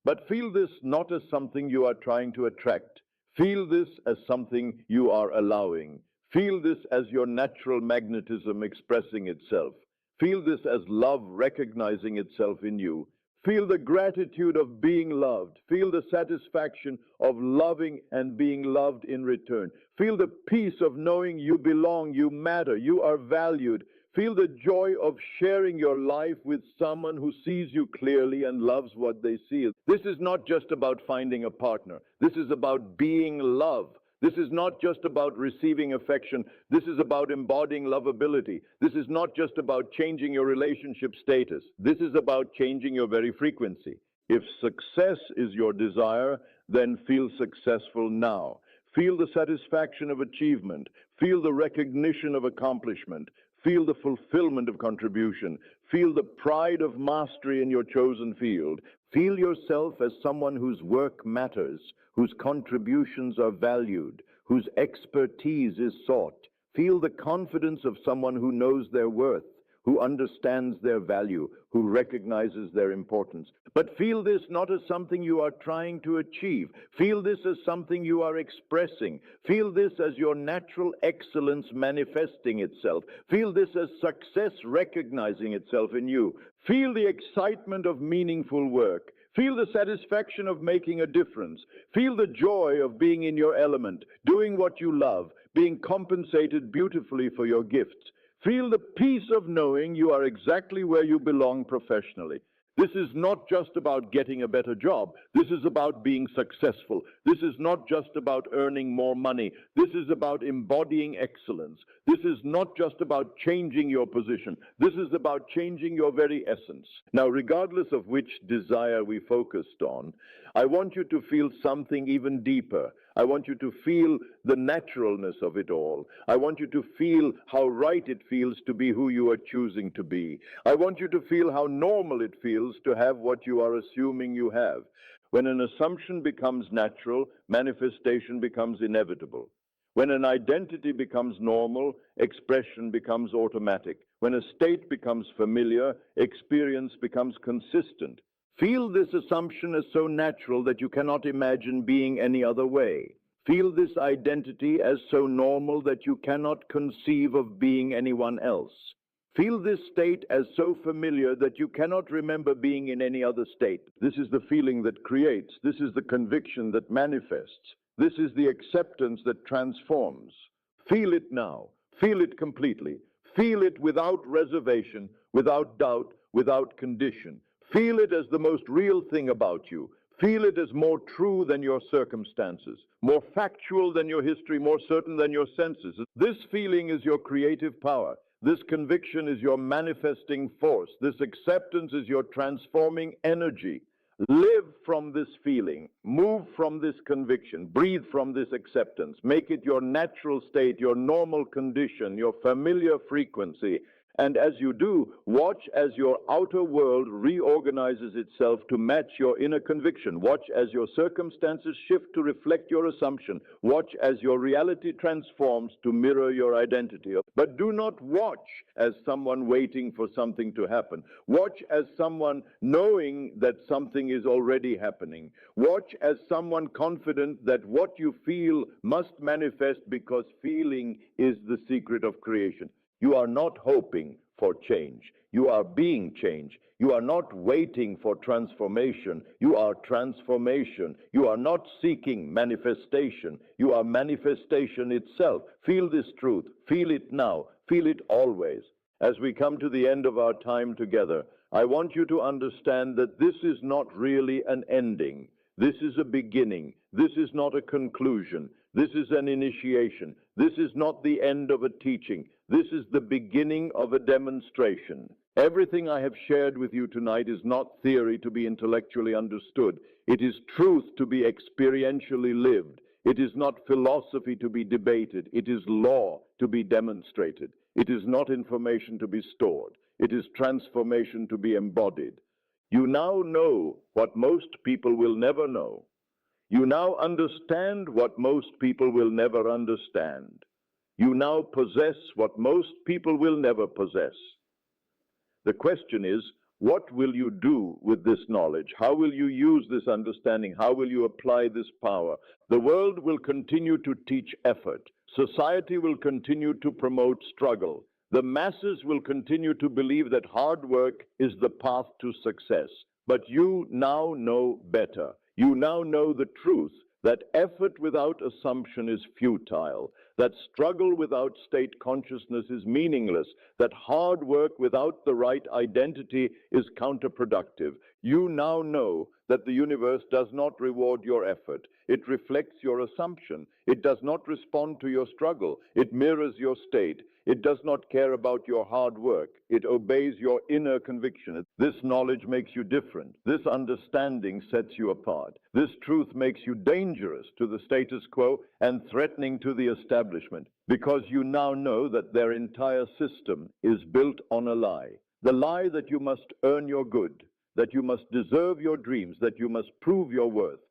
Speaker 1: But feel this not as something you are trying to attract. Feel this as something you are allowing. Feel this as your natural magnetism expressing itself. Feel this as love recognizing itself in you. Feel the gratitude of being loved. Feel the satisfaction of loving and being loved in return. Feel the peace of knowing you belong, you matter, you are valued. Feel the joy of sharing your life with someone who sees you clearly and loves what they see. This is not just about finding a partner. This is about being love. This is not just about receiving affection. This is about embodying lovability. This is not just about changing your relationship status. This is about changing your very frequency. If success is your desire, then feel successful now. Feel the satisfaction of achievement. Feel the recognition of accomplishment. Feel the fulfillment of contribution. Feel the pride of mastery in your chosen field. Feel yourself as someone whose work matters, whose contributions are valued, whose expertise is sought, Feel the confidence of someone who knows their worth, who understands their value, who recognizes their importance. But feel this not as something you are trying to achieve. Feel this as something you are expressing. Feel this as your natural excellence manifesting itself. Feel this as success recognizing itself in you. Feel the excitement of meaningful work. Feel the satisfaction of making a difference. Feel the joy of being in your element, doing what you love, being compensated beautifully for your gifts. Feel the peace of knowing you are exactly where you belong professionally. This is not just about getting a better job. This is about being successful. This is not just about earning more money. This is about embodying excellence. This is not just about changing your position. This is about changing your very essence. Now, regardless of which desire we focused on, I want you to feel something even deeper. I want you to feel the naturalness of it all. I want you to feel how right it feels to be who you are choosing to be. I want you to feel how normal it feels to have what you are assuming you have. When an assumption becomes natural, manifestation becomes inevitable. When an identity becomes normal, expression becomes automatic. When a state becomes familiar, experience becomes consistent. Feel this assumption as so natural that you cannot imagine being any other way. Feel this identity as so normal that you cannot conceive of being anyone else. Feel this state as so familiar that you cannot remember being in any other state. This is the feeling that creates. This is the conviction that manifests. This is the acceptance that transforms. Feel it now. Feel it completely. Feel it without reservation, without doubt, without condition. Feel it as the most real thing about you. Feel it as more true than your circumstances, more factual than your history, more certain than your senses. This feeling is your creative power. This conviction is your manifesting force. This acceptance is your transforming energy. Live from this feeling. Move from this conviction. Breathe from this acceptance. Make it your natural state, your normal condition, your familiar frequency. And as you do, watch as your outer world reorganizes itself to match your inner conviction. Watch as your circumstances shift to reflect your assumption. Watch as your reality transforms to mirror your identity. But do not watch as someone waiting for something to happen. Watch as someone knowing that something is already happening. Watch as someone confident that what you feel must manifest because feeling is the secret of creation. You are not hoping for change. You are being change. You are not waiting for transformation. You are transformation. You are not seeking manifestation. You are manifestation itself. Feel this truth. Feel it now. Feel it always. As we come to the end of our time together, I want you to understand that this is not really an ending. This is a beginning. This is not a conclusion. This is an initiation. This is not the end of a teaching. This is the beginning of a demonstration. Everything I have shared with you tonight is not theory to be intellectually understood. It is truth to be experientially lived. It is not philosophy to be debated. It is law to be demonstrated. It is not information to be stored. It is transformation to be embodied. You now know what most people will never know. You now understand what most people will never understand. You now possess what most people will never possess. The question is, what will you do with this knowledge? How will you use this understanding? How will you apply this power? The world will continue to teach effort. Society will continue to promote struggle. The masses will continue to believe that hard work is the path to success. But you now know better. You now know the truth, that effort without assumption is futile, that struggle without state consciousness is meaningless, that hard work without the right identity is counterproductive. You now know that the universe does not reward your effort. It reflects your assumption. It does not respond to your struggle. It mirrors your state. It does not care about your hard work. It obeys your inner conviction. This knowledge makes you different. This understanding sets you apart. This truth makes you dangerous to the status quo and threatening to the establishment, because you now know that their entire system is built on a lie. The lie that you must earn your good, that you must deserve your dreams, that you must prove your worth.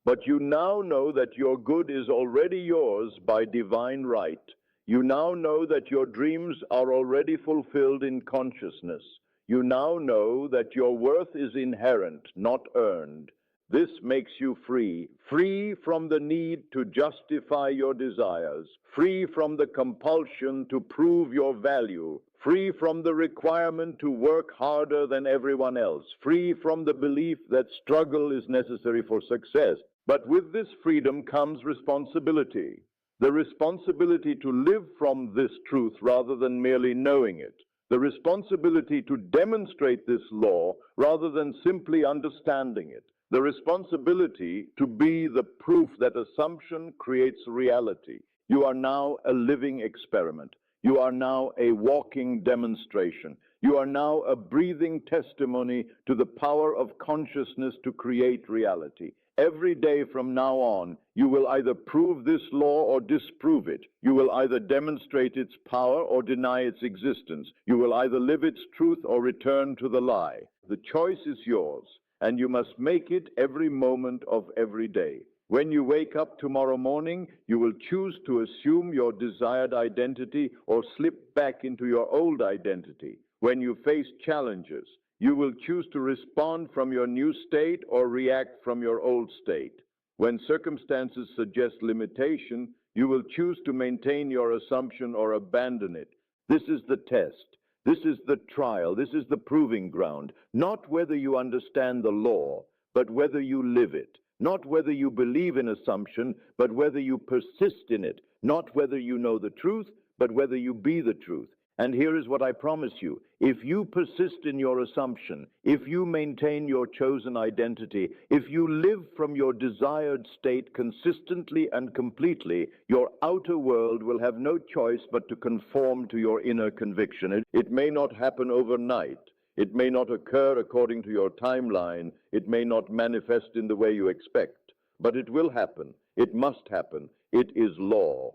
Speaker 1: But you now know that your good is already yours by divine right. You now know that your dreams are already fulfilled in consciousness. You now know that your worth is inherent, not earned. This makes you free, free from the need to justify your desires, free from the compulsion to prove your value, free from the requirement to work harder than everyone else, free from the belief that struggle is necessary for success. But with this freedom comes responsibility. The responsibility to live from this truth rather than merely knowing it. The responsibility to demonstrate this law rather than simply understanding it. The responsibility to be the proof that assumption creates reality. You are now a living experiment. You are now a walking demonstration. You are now a breathing testimony to the power of consciousness to create reality. Every day from now on, you will either prove this law or disprove it. You will either demonstrate its power or deny its existence. You will either live its truth or return to the lie. The choice is yours, and you must make it every moment of every day. When you wake up tomorrow morning, you will choose to assume your desired identity or slip back into your old identity. When you face challenges, you will choose to respond from your new state or react from your old state. When circumstances suggest limitation, you will choose to maintain your assumption or abandon it. This is the test. This is the trial. This is the proving ground. Not whether you understand the law, but whether you live it. Not whether you believe in assumption, but whether you persist in it. Not whether you know the truth, but whether you be the truth. And here is what I promise you. If you persist in your assumption, if you maintain your chosen identity, if you live from your desired state consistently and completely, your outer world will have no choice but to conform to your inner conviction. It may not happen overnight. It may not occur according to your timeline. It may not manifest in the way you expect. But it will happen. It must happen. It is law.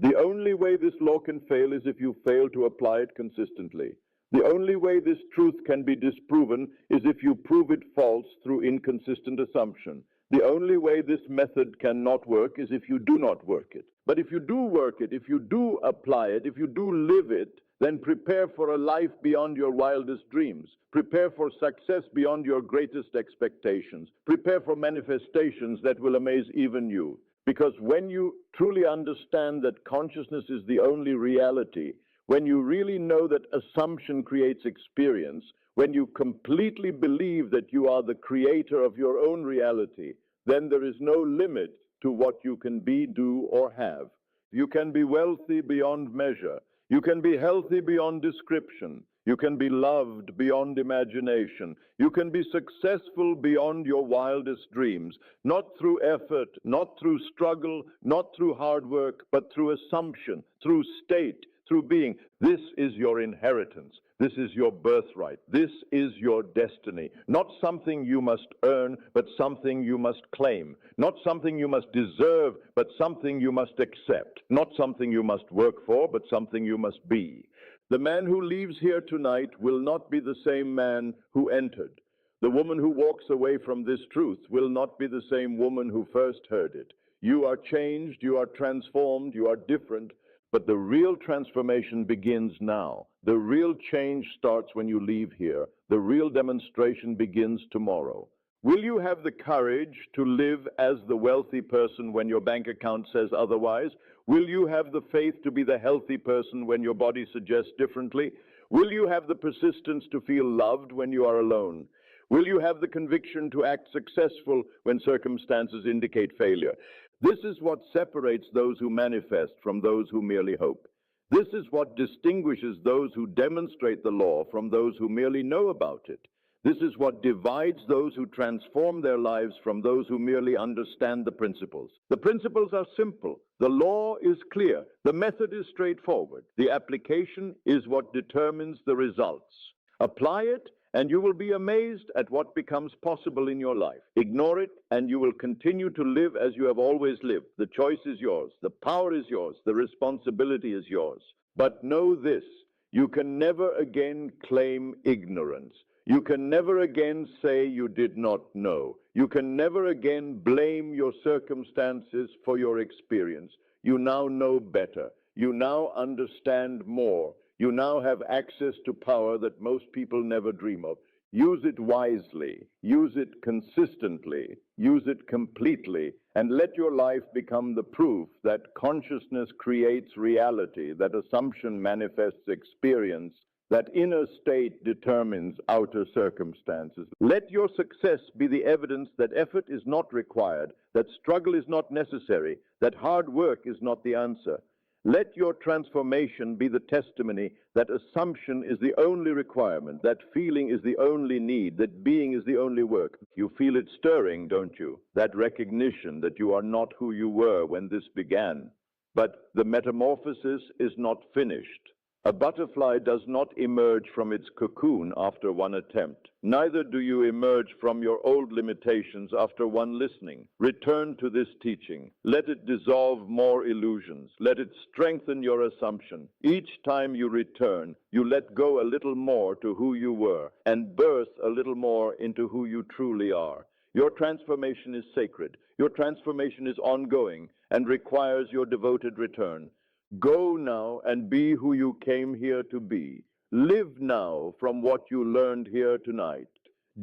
Speaker 1: The only way this law can fail is if you fail to apply it consistently. The only way this truth can be disproven is if you prove it false through inconsistent assumption. The only way this method cannot work is if you do not work it. But if you do work it, if you do apply it, if you do live it, then prepare for a life beyond your wildest dreams. Prepare for success beyond your greatest expectations. Prepare for manifestations that will amaze even you. Because when you truly understand that consciousness is the only reality, when you really know that assumption creates experience, when you completely believe that you are the creator of your own reality, then there is no limit to what you can be, do, or have. You can be wealthy beyond measure. You can be healthy beyond description. You can be loved beyond imagination. You can be successful beyond your wildest dreams, not through effort, not through struggle, not through hard work, but through assumption, through state, through being. This is your inheritance. This is your birthright. This is your destiny. Not something you must earn, but something you must claim. Not something you must deserve, but something you must accept. Not something you must work for, but something you must be. The man who leaves here tonight will not be the same man who entered. The woman who walks away from this truth will not be the same woman who first heard it. You are changed, you are transformed, you are different, but the real transformation begins now. The real change starts when you leave here. The real demonstration begins tomorrow. Will you have the courage to live as the wealthy person when your bank account says otherwise? Will you have the faith to be the healthy person when your body suggests differently? Will you have the persistence to feel loved when you are alone? Will you have the conviction to act successful when circumstances indicate failure? This is what separates those who manifest from those who merely hope. This is what distinguishes those who demonstrate the law from those who merely know about it. This is what divides those who transform their lives from those who merely understand the principles. The principles are simple. The law is clear. The method is straightforward. The application is what determines the results. Apply it, and you will be amazed at what becomes possible in your life. Ignore it, and you will continue to live as you have always lived. The choice is yours. The power is yours. The responsibility is yours. But know this, you can never again claim ignorance. You can never again say you did not know. You can never again blame your circumstances for your experience. You now know better. You now understand more. You now have access to power that most people never dream of. Use it wisely, use it consistently, use it completely, and let your life become the proof that consciousness creates reality, that assumption manifests experience, that inner state determines outer circumstances. Let your success be the evidence that effort is not required, that struggle is not necessary, that hard work is not the answer. Let your transformation be the testimony that assumption is the only requirement, that feeling is the only need, that being is the only work. You feel it stirring, don't you? That recognition that you are not who you were when this began. But the metamorphosis is not finished. A butterfly does not emerge from its cocoon after one attempt. Neither do you emerge from your old limitations after one listening. Return to this teaching. Let it dissolve more illusions. Let it strengthen your assumption. Each time you return, you let go a little more to who you were and birth a little more into who you truly are. Your transformation is sacred. Your transformation is ongoing and requires your devoted return. Go now and be who you came here to be. Live now from what you learned here tonight.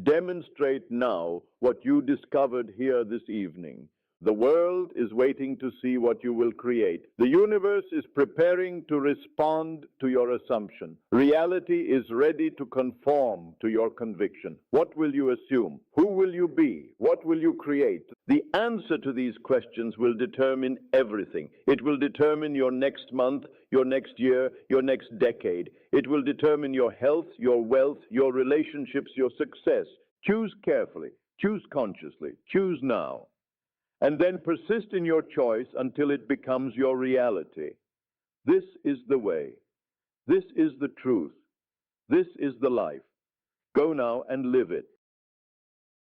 Speaker 1: Demonstrate now what you discovered here this evening. The world is waiting to see what you will create. The universe is preparing to respond to your assumption. Reality is ready to conform to your conviction. What will you assume? Who will you be? What will you create? The answer to these questions will determine everything. It will determine your next month, your next year, your next decade. It will determine your health, your wealth, your relationships, your success. Choose carefully. Choose consciously. Choose now. And then persist in your choice until it becomes your reality. This is the way. This is the truth. This is the life. Go now and live it.